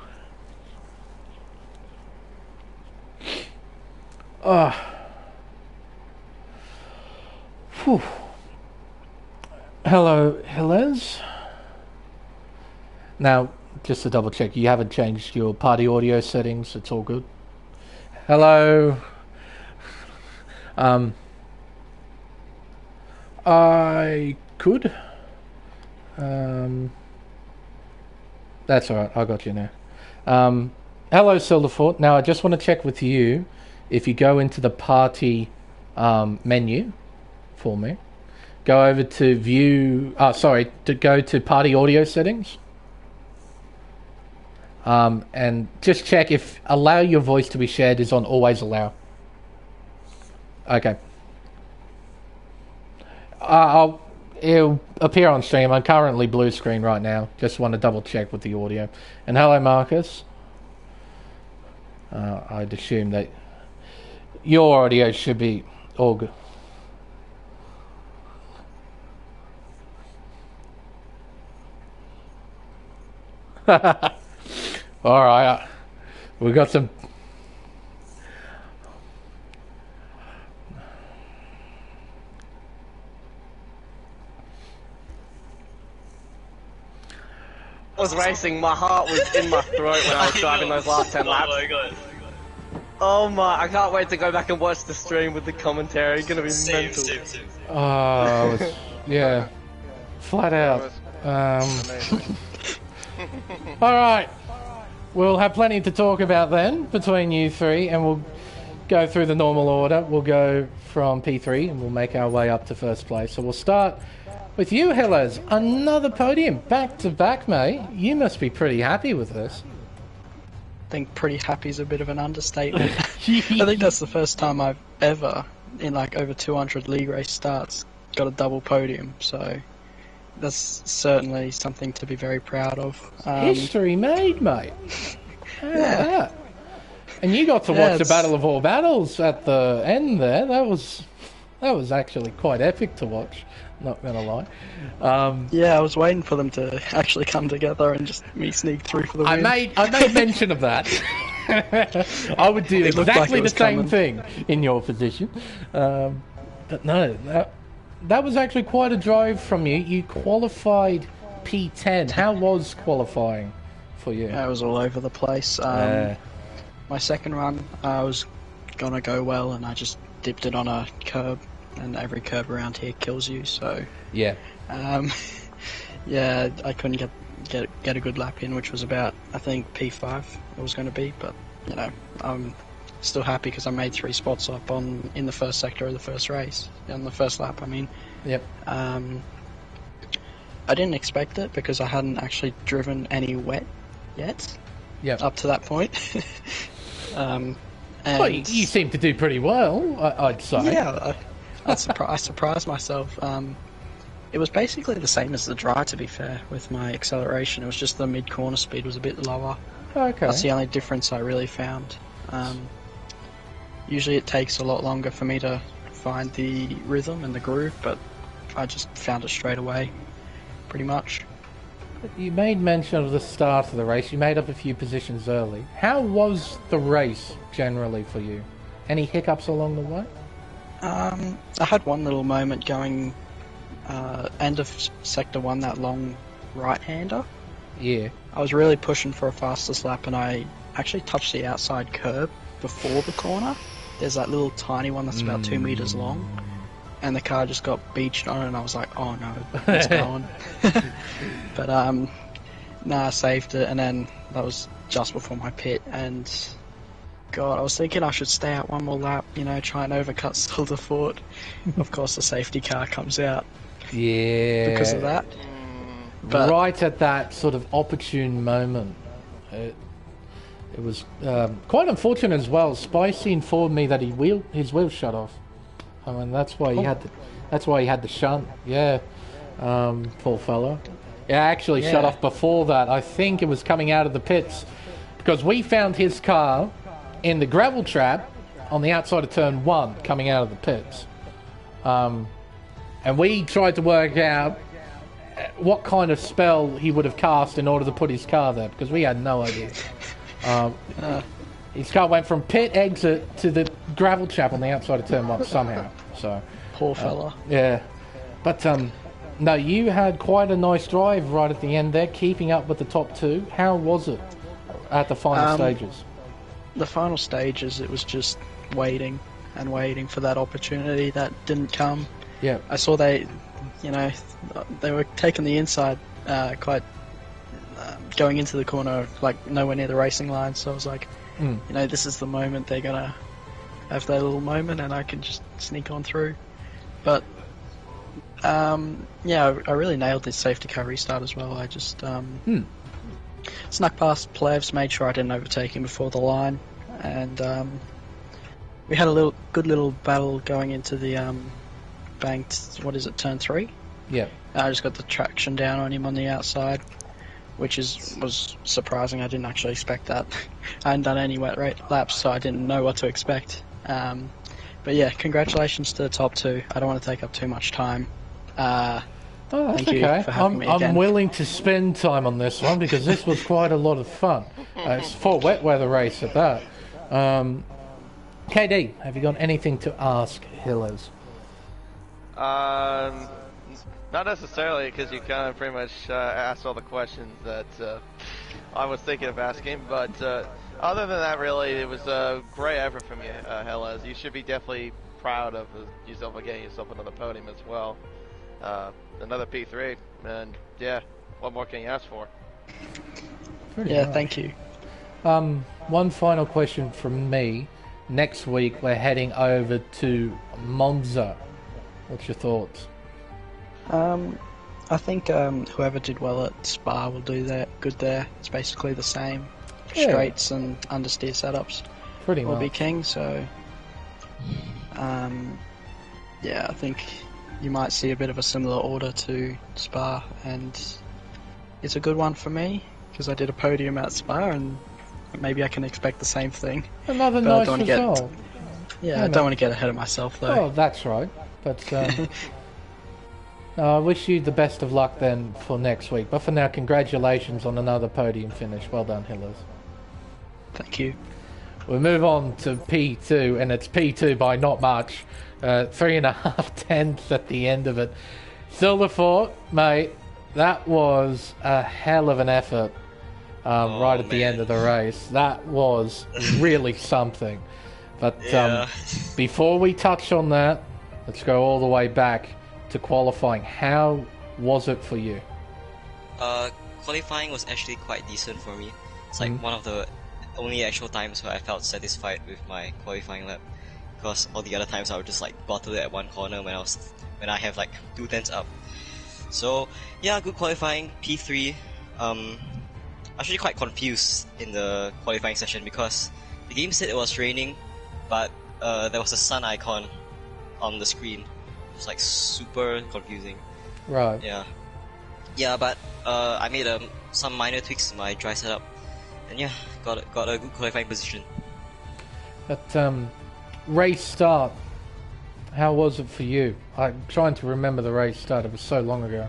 Whew. Hello, Hillers. Now, just to double check, you haven't changed your party audio settings. It's all good. Hello. I could. That's alright, I got you now. Hello, Silderfort. Now, I just want to check with you if you go into the party menu for me. Go over to view... go to party audio settings. And just check if allow your voice to be shared is on always allow. Okay. It'll appear on stream. I'm currently blue screen right now. Just want to double check with the audio. And hello, Marcus. I'd assume that your audio should be all good. All right, we got some. I was racing, my heart was in my throat when I was driving those last 10 laps. Oh my, I can't wait to go back and watch the stream with the commentary. It's gonna be mental. Oh, yeah, flat out. Alright, we'll have plenty to talk about then between you three, and we'll go through the normal order. We'll go from P3 and we'll make our way up to first place. So we'll start with you, Hillers. Another podium, back to back, mate. You must be pretty happy with this. I think pretty happy is a bit of an understatement. I think that's the first time I've ever, in like over 200 league race starts, got a double podium, so that's certainly something to be very proud of. History made, mate. Yeah. And you got to watch the Battle of All Battles at the end there. That was actually quite epic to watch, not gonna lie. Yeah, I was waiting for them to actually come together and just me sneak through for the win. I made mention of that. I would do exactly the same thing in your position. But no, that was actually quite a drive from you. You qualified P10. How was qualifying for you? I was all over the place. My second run, I was gonna go well, and I just dipped it on a curb, and every curb around here kills you. So yeah, yeah, I couldn't get a good lap in, which was about, I think, P5 it was going to be. But you know, I'm still happy because I made 3 spots up in the first sector of the first race, on the first lap. I mean, yep. I didn't expect it because I hadn't actually driven any wet yet. Yep. Up to that point. And well, you seem to do pretty well, I'd say. Yeah, I surprised myself. It was basically the same as the dry, to be fair, with my acceleration. It was just the mid-corner speed was a bit lower. Okay. That's the only difference I really found. Usually it takes a lot longer for me to find the rhythm and the groove, but I just found it straight away, pretty much. You made mention of the start of the race. You made up a few positions early. How was the race generally for you? Any hiccups along the way? I had one little moment going end of sector 1, that long right-hander. Yeah. I was really pushing for a fastest lap, and I actually touched the outside curb before the corner. There's that little tiny one that's about 2 meters long, and the car just got beached on it, and I was like, oh no, it's going. But Nah, I saved it, and then that was just before my pit, and God, I was thinking I should stay out one more lap, try and overcut Silver Fort. Of course, the safety car comes out. Yeah. Because of that. But right at that sort of opportune moment. It was quite unfortunate as well. Spicy informed me that his wheel shut off. I mean, that's why he had the shunt. Yeah, poor fella. It actually shut off before that. I think it was coming out of the pits because we found his car in the gravel trap on the outside of turn 1 coming out of the pits. And we tried to work out what kind of spell he would have cast in order to put his car there, because we had no idea. His car went from pit exit to the gravel trap on the outside of turn 1 somehow. So poor fella. Yeah. But no, you had quite a nice drive right at the end there, keeping up with the top 2. How was it at the final stages? The final stages, it was just waiting and waiting for that opportunity that didn't come. Yeah. I saw they were taking the inside quite going into the corner, like nowhere near the racing line. So I was like, this is the moment they're gonna have their little moment, and I can just sneak on through. But I really nailed this safety car restart as well. I just snuck past Plevs, made sure I didn't overtake him before the line, and we had a good little battle going into the banked, turn 3? Yeah. I just got the traction down on him on the outside, which was surprising. I didn't actually expect that. I hadn't done any wet laps, so I didn't know what to expect. But yeah, congratulations to the top 2. I don't want to take up too much time. That's thank you okay. for having me again. I'm willing to spend time on this one because this was quite a lot of fun. It's for wet weather race at that. KD, have you got anything to ask Hillers? Not necessarily, because you kind of pretty much asked all the questions that I was thinking of asking. But other than that, really, it was a great effort from you, Hillers. You should be definitely proud of yourself for getting yourself another podium as well. Another P3, and yeah, what more can you ask for? Thank you. One final question from me. Next week we're heading over to Monza. What's your thoughts? I think whoever did well at Spa will do good there. It's basically the same. Straights and understeer setups Pretty will much. be king, so I think you might see a bit of a similar order to Spa, and it's a good one for me because I did a podium at Spa, and maybe I can expect the same thing. Another nice result. I don't want to get ahead of myself though. Oh, that's right. But I wish you the best of luck then for next week. But for now, congratulations on another podium finish. Well done, Hillers. Thank you. We'll move on to P2, and it's P2 by not much. 3.5 tenths at the end of it. Silverfort, mate, that was a hell of an effort right at the end of the race. That was really something. But before we touch on that, let's go all the way back to qualifying. How was it for you? Qualifying was actually quite decent for me. It's like one of the only actual times where I felt satisfied with my qualifying lap, because all the other times I would just like bottle it at one corner when I have like 2 tenths up. So yeah, good qualifying. P3. Actually quite confused in the qualifying session because the game said it was raining, but there was a sun icon on the screen. It's like super confusing. Right. Yeah, but I made some minor tweaks to my dry setup, and yeah, got a good qualifying position. But race start, how was it for you? I'm trying to remember the race start. It was so long ago.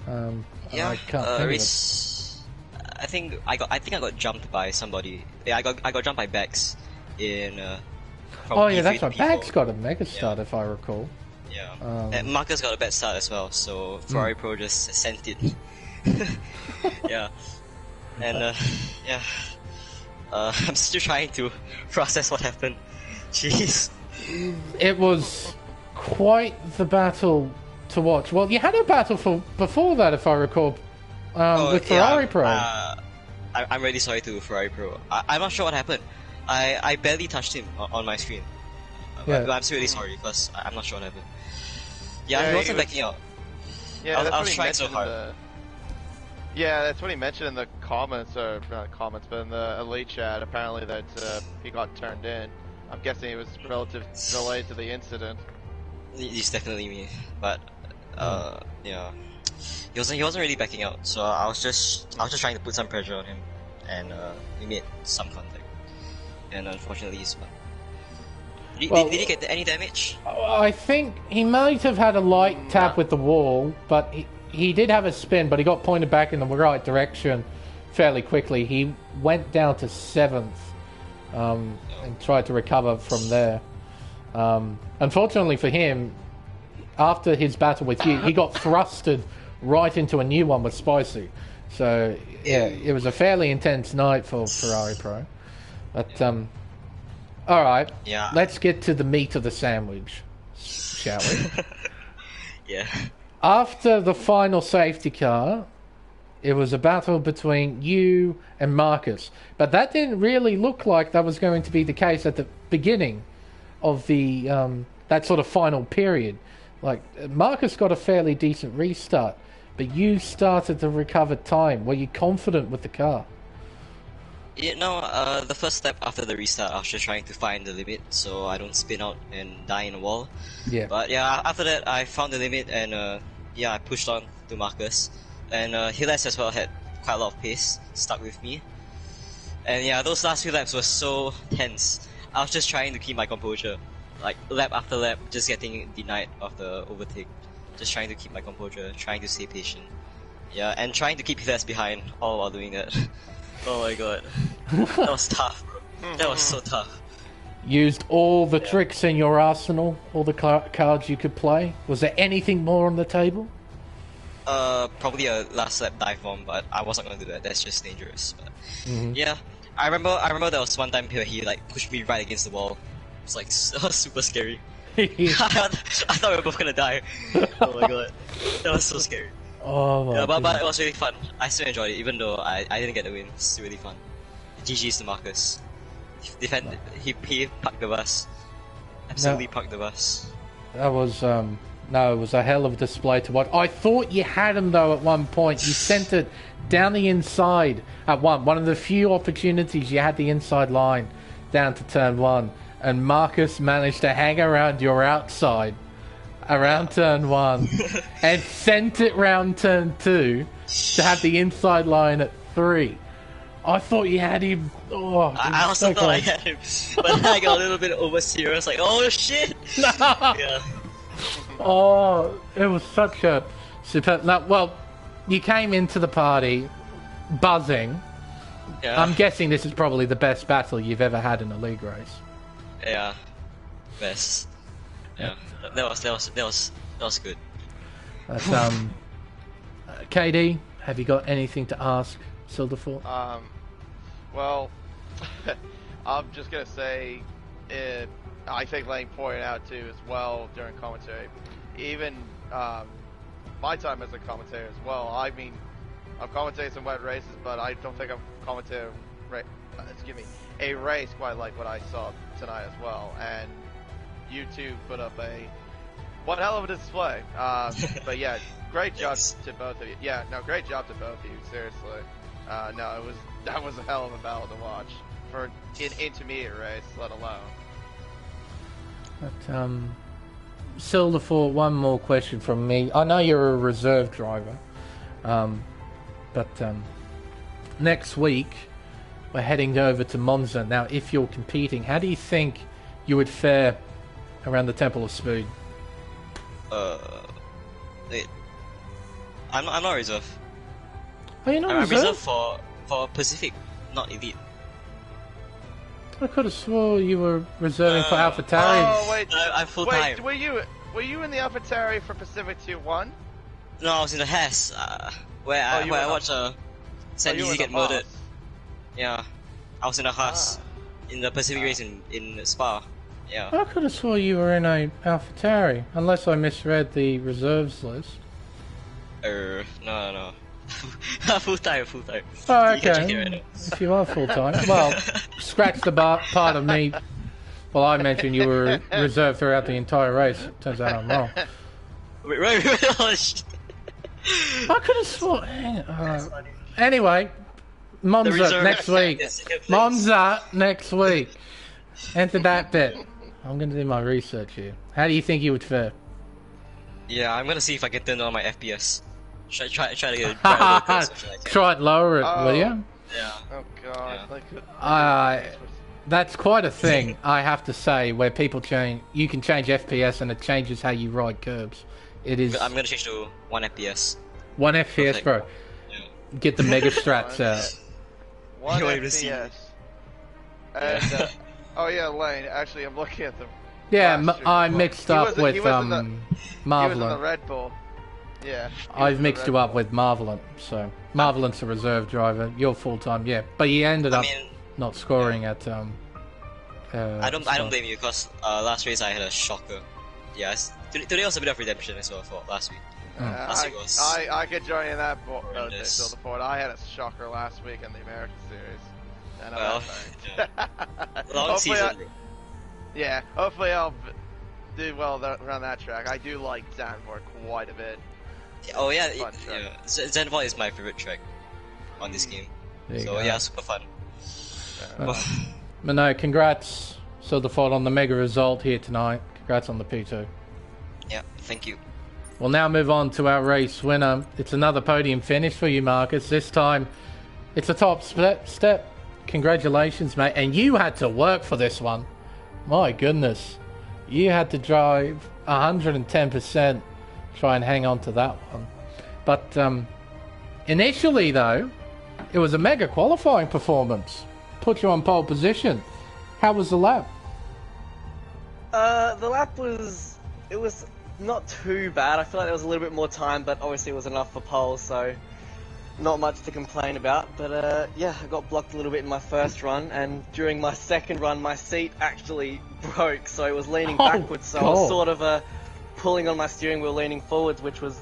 I can't think race. I think I got jumped by somebody. Yeah, I got jumped by Bex in. Oh yeah, that's right. Bex got a mega start, if I recall. Yeah, and Marcus got a bad start as well, so Ferrari Pro just sent it. Yeah, and I'm still trying to process what happened. Jeez. It was quite the battle to watch. Well, you had a battle before that, if I recall, with Ferrari Pro. I'm really sorry to Ferrari Pro. I'm not sure what happened. I barely touched him on my screen. Yeah. But I'm really sorry because I'm not sure what happened. Yeah, he wasn't backing out. Yeah, I was trying so hard. Yeah, that's what he mentioned in the comments, or not comments, but in the Elite chat, apparently that he got turned in. I'm guessing it was relative related to the incident. It's definitely me, but yeah, he wasn't really backing out. So I was just trying to put some pressure on him, and we made some contact. And unfortunately, he spun. Did he get any damage? I think he might have had a light tap with the wall, but he did have a spin, but he got pointed back in the right direction fairly quickly. He went down to 7th and tried to recover from there. Unfortunately for him, after his battle with you, he got thrusted right into a new one with Spicy. So, yeah, it was a fairly intense night for Ferrari Pro. But, alright, let's get to the meat of the sandwich, shall we? Yeah. After the final safety car, it was a battle between you and Marcus. But that didn't really look like that was going to be the case at the beginning of the that sort of final period. Like, Marcus got a fairly decent restart, but you started to recover time. Were you confident with the car? Yeah, no, the first step after the restart, I was just trying to find the limit so I don't spin out and die in a wall. Yeah. But yeah, after that, I found the limit and yeah, I pushed on to Marcus. And Hilas as well had quite a lot of pace stuck with me. And yeah, those last few laps were so tense. I was just trying to keep my composure. Like, lap after lap, just getting denied of the overtake. Just trying to keep my composure, trying to stay patient. Yeah, and trying to keep Hilas behind all while doing that. Oh my god. That was tough, bro. That was so tough. Used all the tricks in your arsenal, all the cards you could play. Was there anything more on the table? Probably a last lap dive bomb, but I wasn't gonna do that. That's just dangerous. But yeah, I remember there was one time where he like pushed me right against the wall. It was like super scary. I thought we were both gonna die. Oh my god, that was so scary. Oh my yeah, but it was really fun. I still enjoyed it, even though I didn't get the win. It's still really fun. GG's to Marcus. He parked the bus. Absolutely parked the bus. That was no, it was a hell of a display to watch. I thought you had him though at one point. You sent it down the inside at one of the few opportunities you had the inside line down to turn 1, and Marcus managed to hang around your outside around turn 1 and sent it round turn 2 to have the inside line at 3. I thought you had him. Oh, I also thought I had him, but then I got a little bit over serious. Like, oh shit! Yeah. Oh, it was such a superb. Well, you came into the party buzzing. Yeah. I'm guessing this is probably the best battle you've ever had in a league race. Yeah, best. Yeah, that was good. But, KD, have you got anything to ask Silverfort? Well, I'm just gonna say, I think Lane pointed out too as well during commentary. Even my time as a commentator as well. I mean, I've commentated some wet races, but I don't think I've commentated a race quite like what I saw tonight as well. And you two put up one hell of a display. But yeah, great job to both of you. Yeah, no, great job to both of you. Seriously. No, that was a hell of a battle to watch for an intermediate race, let alone. But Silverfort, one more question from me. I know you're a reserve driver, but next week we're heading over to Monza. Now, if you're competing, how do you think you would fare around the Temple of Speed? I'm not reserve. Are you not I'm reserve? reserved for Pacific, not Elite. I could have swore you were reserving for AlphaTauri. Oh wait, I'm full time. Were you in the AlphaTauri for Pacific 2-1? No, I was in the Haas, where I watched San Easy get murdered. Yeah, I was in a Haas in the Pacific race in Spa. Yeah. I could have swore you were in a AlphaTauri, unless I misread the reserves list. No. Full time. Oh, You can check it okay. right now. If you are full time, well, scratch the part of me. Well, I mentioned you were reserved throughout the entire race. Turns out I'm wrong. Wait, oh, shit. I could have sworn. Anyway, Monza reserve next week. is second place. Monza next week. Enter that bit. I'm going to do my research here. How do you think you would fare? Yeah, I'm gonna see if I can turn on my FPS. Try to get it right over the Try and lower it, will you? Yeah. Oh god. Yeah. That's quite a thing, I have to say, where people change. You can change FPS and it changes how you ride curbs. It is I'm gonna change to 1 FPS. 1 FPS, bro. Yeah. Get the mega strats out. 1 You won't even see FPS. it. And, oh yeah, Lane. Actually, I'm looking at them. Yeah, last year. I mixed He up was in- with he was in the- He was in the Marvelin. Red Bull. Yeah. he was I've in the mixed Red you up Bull. with Marvelin, so Marvelin's a reserve driver. You're full time, yeah, but you ended up mean, not scoring at. I don't blame you because last race I had a shocker. Yes, today was a bit of redemption as well for last week. Last week was I could join in that horrendous. the point. I had a shocker last week in the American Series. And Well, yeah. long season. Yeah, hopefully I'll do well around that track. I do like Zandvoort quite a bit. Oh yeah, Fun track. Zandvoort is my favorite track on this game. There you So go. yeah, super fun. But no, congrats, Silverfold, on the mega result here tonight. Congrats on the P2. Yeah, thank you. We'll now move on to our race winner. It's another podium finish for you, Marcus. This time, it's a top step. Congratulations, mate. And you had to work for this one. My goodness. You had to drive 110%, try and hang on to that one. But initially, though, it was a mega qualifying performance. Put you on pole position. How was the lap? The lap was not too bad. I feel like there was a little bit more time, but obviously it was enough for pole, so not much to complain about. But yeah, I got blocked a little bit in my first run, and during my second run, my seat actually broke, so it was leaning backwards. So I was sort of pulling on my steering wheel, leaning forwards, which was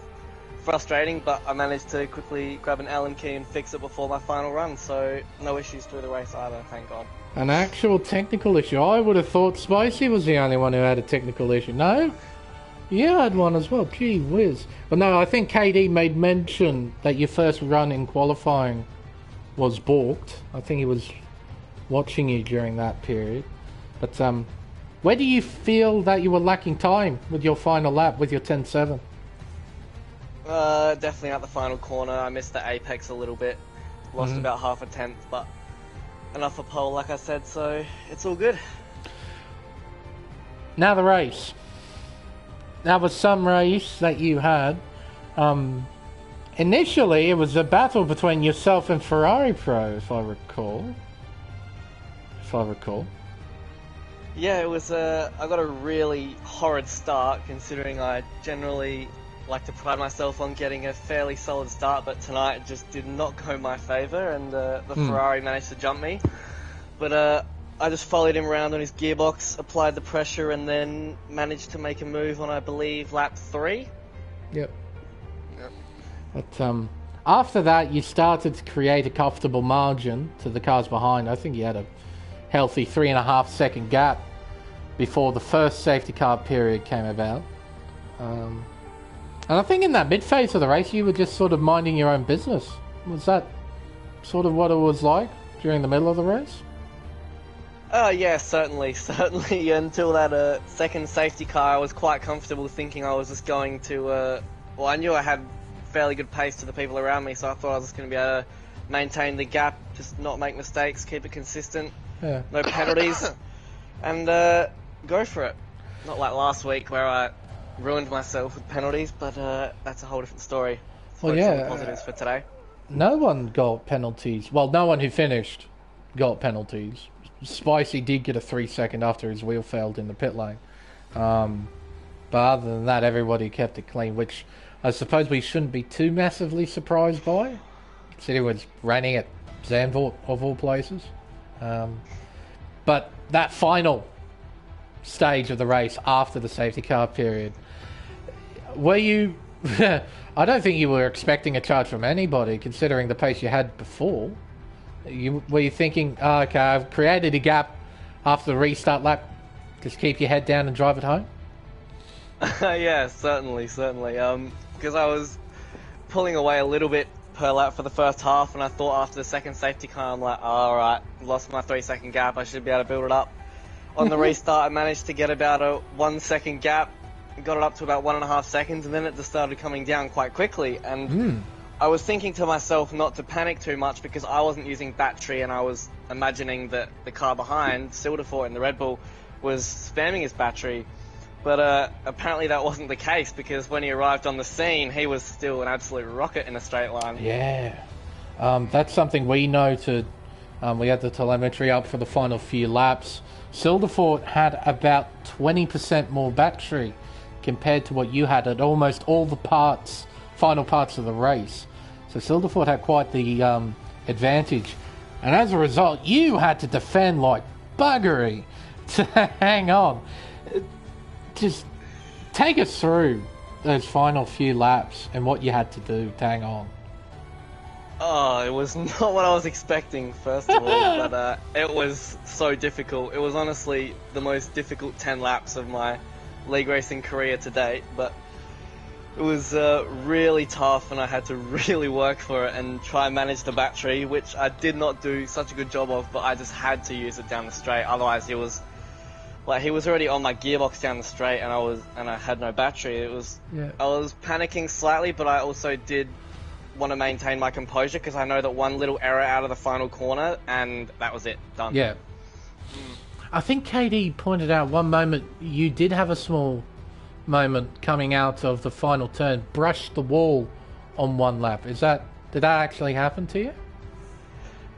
frustrating. But I managed to quickly grab an Allen key and fix it before my final run. So no issues through the race either, thank God. An actual technical issue. I would have thought Spicy was the only one who had a technical issue. No? You had one as well. Gee whiz. But no, I think KD made mention that your first run in qualifying was balked. I think he was watching you during that period. But where do you feel that you were lacking time with your final lap, with your 10.7? Definitely at the final corner. I missed the apex a little bit. Lost about half a tenth, but enough for pole, like I said, so it's all good. Now the race. That was some race that you had. Initially, it was a battle between yourself and Ferrari Pro, if I recall. Yeah, it was I got a really horrid start, considering I generally like to pride myself on getting a fairly solid start, but tonight it just did not go in my favour, and the Ferrari managed to jump me. But I just followed him around on his gearbox, applied the pressure, and then managed to make a move on, I believe, lap 3. Yep. But after that, you started to create a comfortable margin to the cars behind. I think you had a healthy 3.5 second gap before the first safety car period came about. And I think in that mid phase of the race, you were just sort of minding your own business. Was that sort of what it was like during the middle of the race? Yeah, certainly. Until that second safety car, I was quite comfortable thinking I was just going to... well, I knew I had fairly good pace to the people around me, so I thought I was just going to be able to maintain the gap, just not make mistakes, keep it consistent, no penalties, and go for it. Not like last week where I ruined myself with penalties, but that's a whole different story. Well, Focus on the yeah. positives for today. No one got penalties. Well, no one who finished got penalties. Spicy did get a 3 second after his wheel failed in the pit lane. But other than that, everybody kept it clean, which I suppose we shouldn't be too massively surprised by, considering it was raining at Zandvoort, of all places. But that final stage of the race after the safety car period, were you I don't think you were expecting a charge from anybody, considering the pace you had before. Were you thinking, oh, okay, I've created a gap after the restart lap, just keep your head down and drive it home? Yeah, certainly. Because I was pulling away a little bit per lap for the first half, and I thought after the second safety car, I'm like, alright, lost my 3-second gap, I should be able to build it up. On the restart, I managed to get about a 1-second gap, got it up to about 1.5 seconds, and then it just started coming down quite quickly. And I was thinking to myself not to panic too much because I wasn't using battery, and I was imagining that the car behind, Silderfort in the Red Bull, was spamming his battery. But apparently that wasn't the case, because when he arrived on the scene, he was still an absolute rocket in a straight line. Yeah. That's something we noted. We had the telemetry up for the final few laps. Silderfort had about 20% more battery compared to what you had at almost all the final parts of the race. So Silderfort had quite the advantage. And as a result, you had to defend like buggery to hang on. Just take us through those final few laps and what you had to do to hang on. Oh, it was not what I was expecting, first of all, but it was so difficult. It was honestly the most difficult 10 laps of my league racing career to date, but it was really tough, and I had to really work for it and try and manage the battery, which I did not do such a good job of, but I just had to use it down the straight. Otherwise, it was like he was already on my gearbox down the straight, and I had no battery. I was panicking slightly, but I also did want to maintain my composure, because I know that one little error out of the final corner and that was it, done. Yeah. I think KD pointed out one moment you did have a small moment coming out of the final turn, brushed the wall on one lap. Did that actually happen to you?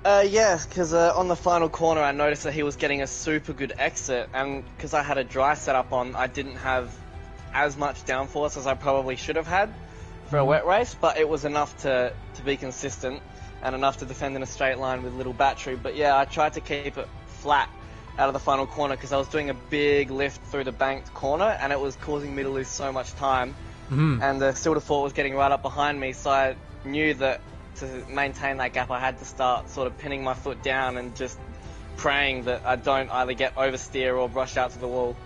Yeah, because on the final corner I noticed that he was getting a super good exit, and because I had a dry setup on, I didn't have as much downforce as I probably should have had for a wet race, but it was enough to be consistent and enough to defend in a straight line with little battery. But yeah, I tried to keep it flat out of the final corner because I was doing a big lift through the banked corner, and it was causing me to lose so much time. And the Silderfort was getting right up behind me, so I knew that to maintain that gap I had to start sort of pinning my foot down and just praying that I don't either get oversteer or brush out to the wall.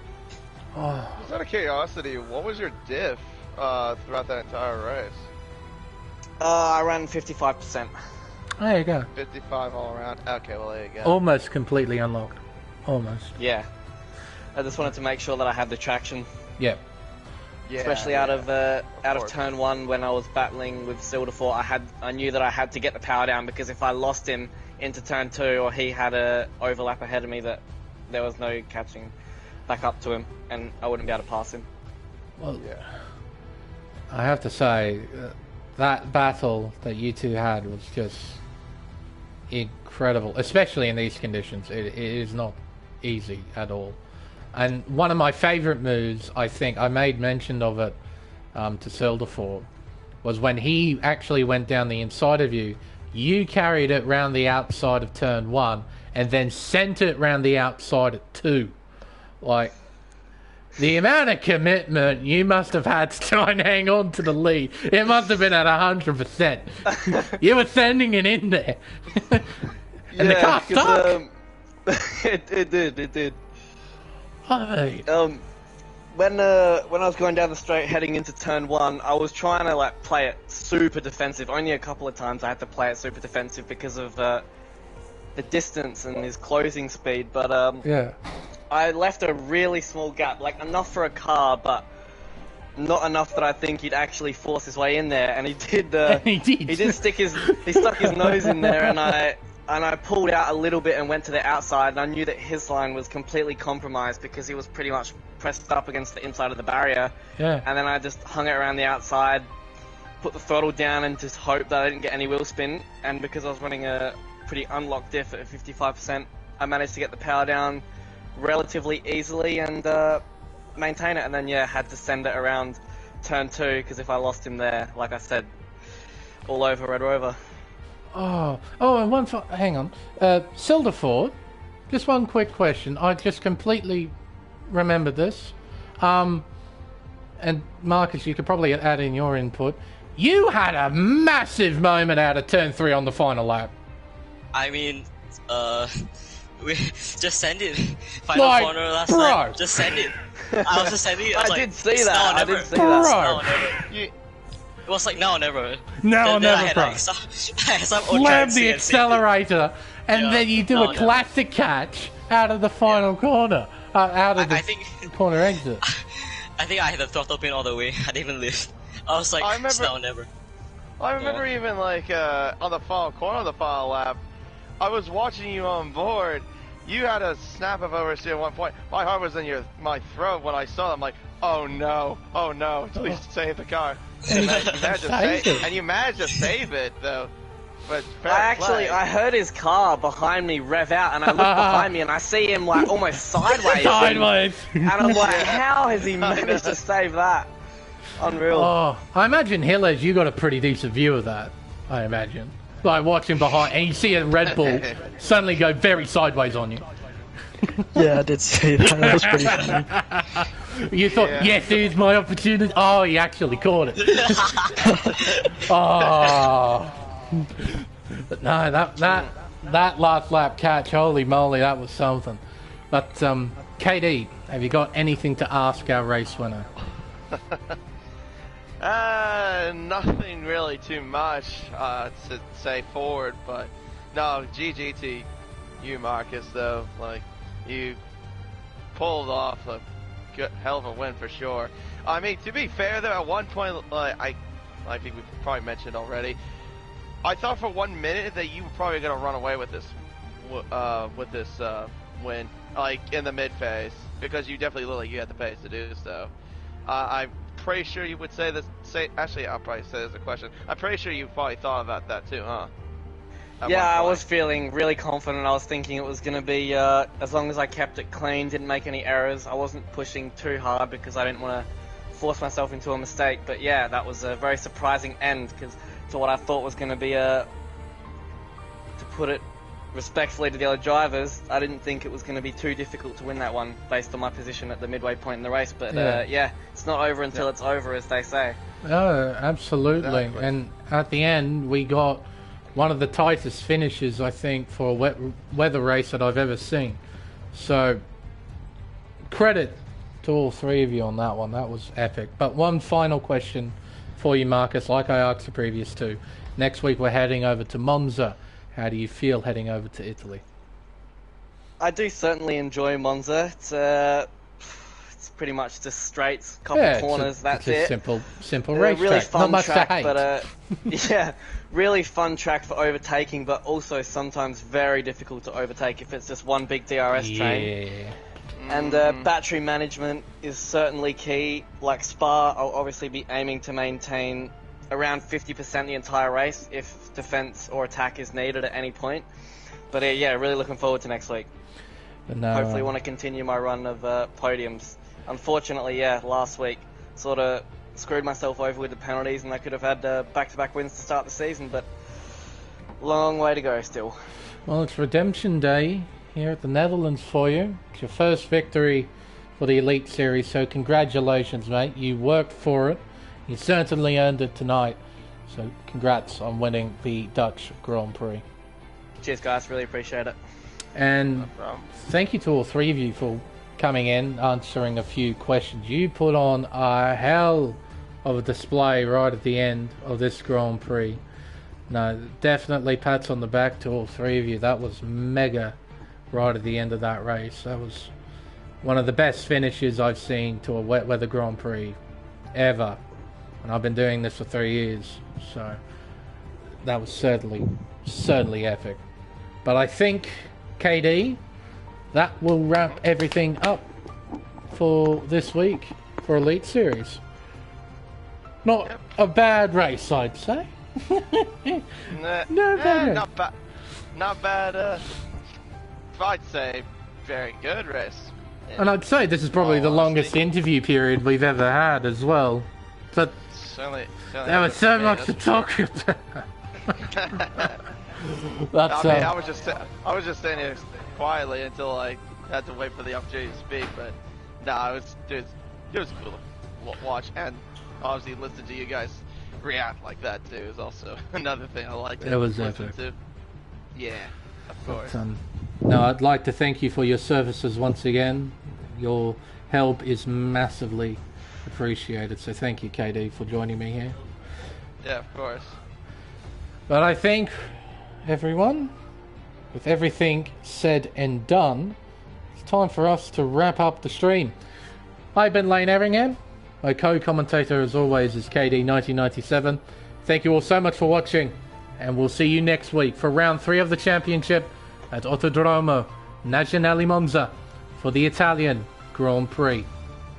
Just out of curiosity, what was your diff throughout that entire race? I ran 55%. There you go. 55 all around. Okay, well there you go. Almost completely unlocked. Almost. Yeah. I just wanted to make sure that I had the traction. Yep. Yeah, Especially out of turn one when I was battling with Silderfort, I knew that I had to get the power down, because if I lost him into turn two, or he had a overlap ahead of me, that there was no catching back up to him, and I wouldn't be able to pass him. Well, yeah. I have to say, that battle that you two had was just incredible, especially in these conditions. It is not easy at all. And one of my favourite moves, I think, I made mention of it to Silderfort, was when he actually went down the inside of you, you carried it round the outside of turn one, and then sent it round the outside at two. Like, the amount of commitment you must have had to try and hang on to the lead, it must have been at 100%. You were sending it in there. And the car stuck. It did. Oh, When I was going down the straight heading into turn one, I was trying to play it super defensive. Only a couple of times I had to play it super defensive because of the distance and his closing speed. But yeah. I left a really small gap, enough for a car, but not enough that I think he'd actually force his way in there. And he did. He did. He stuck his nose in there, and I pulled out a little bit and went to the outside, and I knew that his line was completely compromised because he was pretty much pressed up against the inside of the barrier. Yeah. And then I just hung it around the outside, put the throttle down, and just hoped that I didn't get any wheel spin. And because I was running a pretty unlocked diff at 55%, I managed to get the power down relatively easily and maintain it. And then, had to send it around turn two, because if I lost him there, like I said, all over Red Rover. Oh, and hang on. Silderfort, just one quick question. I just completely remembered this. and Marcus, you could probably add in your input. You had a massive moment out of turn 3 on the final lap. I mean, we just send it. Final Like, corner last bro. time. Just send it. I was just sending it. I was I like, did see it's that. now or I never. did see Bro. that. Now or never. It was like now or never. Now or Then I never, had, bro. like, some old Slam track the and safety. accelerator, and Yeah, then you do no, a no. classic catch out of the final corner. Out of the I think corner exit. I think I had the throttle pin all the way. I didn't even lift. I was like, I it's remember- now or never. I remember even like on the final corner of the final lap, I was watching you on board. You had a snap of oversteer at one point. My heart was in my throat when I saw it. I'm like, oh no, please save the car. And you managed to save it though. But I heard his car behind me rev out, and I look behind me and I see him like almost sideways. Sideways. And I'm like, how has he managed to save that? Unreal. Oh, I imagine Hillers, you got a pretty decent view of that. I imagine, like watching behind, and you see a Red Bull suddenly go very sideways on you. Yeah, I did see that. That was pretty funny. You thought, yes, here's my opportunity. Oh, he actually caught it. Oh, but no, that last lap catch, holy moly, that was something. But KD, have you got anything to ask our race winner? Nothing really too much to say forward, but no, GG to you, Marcus, though. Like, you pulled off a good, hell of a win for sure. I mean, to be fair, though, at one point, I think we probably mentioned already, I thought for 1 minute that you were probably going to run away with this win, like, in the mid-phase, because you definitely looked like you had the pace to do so. I'm pretty sure you would actually, I'll probably say there's a question. I'm pretty sure you probably thought about that too, huh? Yeah, I was feeling really confident. I was thinking it was going to be, as long as I kept it clean, didn't make any errors. I wasn't pushing too hard because I didn't want to force myself into a mistake. But yeah, that was a very surprising end to what I thought was going to be to put it respectfully to the other drivers, I didn't think it was going to be too difficult to win that one based on my position at the midway point in the race. But yeah, it's not over until it's over, as they say. Oh, absolutely. Exactly. And at the end, we got one of the tightest finishes, I think, for a wet weather race that I've ever seen. So, credit to all three of you on that one. That was epic. But one final question for you, Marcus, like I asked the previous two. Next week, we're heading over to Monza. How do you feel heading over to Italy? I do certainly enjoy Monza. It's pretty much just straights, couple corners, that's it's it. a simple race Really track. fun Not much track, to hate. but yeah, really fun track for overtaking, but also sometimes very difficult to overtake if it's just one big DRS train. Yeah. And battery management is certainly key. Like Spa, I'll obviously be aiming to maintain around 50% the entire race if defense or attack is needed at any point. But yeah, really looking forward to next week. But no, Hopefully want to continue my run of podiums. Unfortunately, yeah, last week sort of screwed myself over with the penalties, and I could have had back-to-back wins to start the season, but long way to go still. Well, it's Redemption Day here at the Netherlands for you. It's your first victory for the Elite Series, so congratulations, mate. You worked for it. You certainly earned it tonight. So congrats on winning the Dutch Grand Prix. Cheers, guys. Really appreciate it. And thank you to all three of you for coming in, answering a few questions. You put on a hell of a display right at the end of this Grand Prix. No, definitely pats on the back to all three of you. That was mega right at the end of that race. That was one of the best finishes I've seen to a wet weather Grand Prix ever. And I've been doing this for 3 years, so that was certainly epic. But I think, KD, that will wrap everything up for this week for Elite Series. Not a bad race, I'd say. Not bad. I'd say very good race. And I'd say this is probably the longest interview period we've ever had as well. But certainly there was so much to talk about. That's, I was just standing here quietly until I had to wait for the opportunity to speak. But no, it was cool. watch and obviously listen to you guys react like that too is also another thing I like to It was listen epic. to. Yeah, of course. But, no, I'd like to thank you for your services once again. Your help is massively appreciated. So thank you, KD, for joining me here. Yeah, of course. But I think, everyone, with everything said and done, it's time for us to wrap up the stream. I've been Lane Everingham. My co-commentator, as always, is KD1997. Thank you all so much for watching, and we'll see you next week for round 3 of the championship at Autodromo Nazionale Monza for the Italian Grand Prix.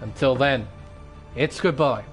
Until then, it's goodbye.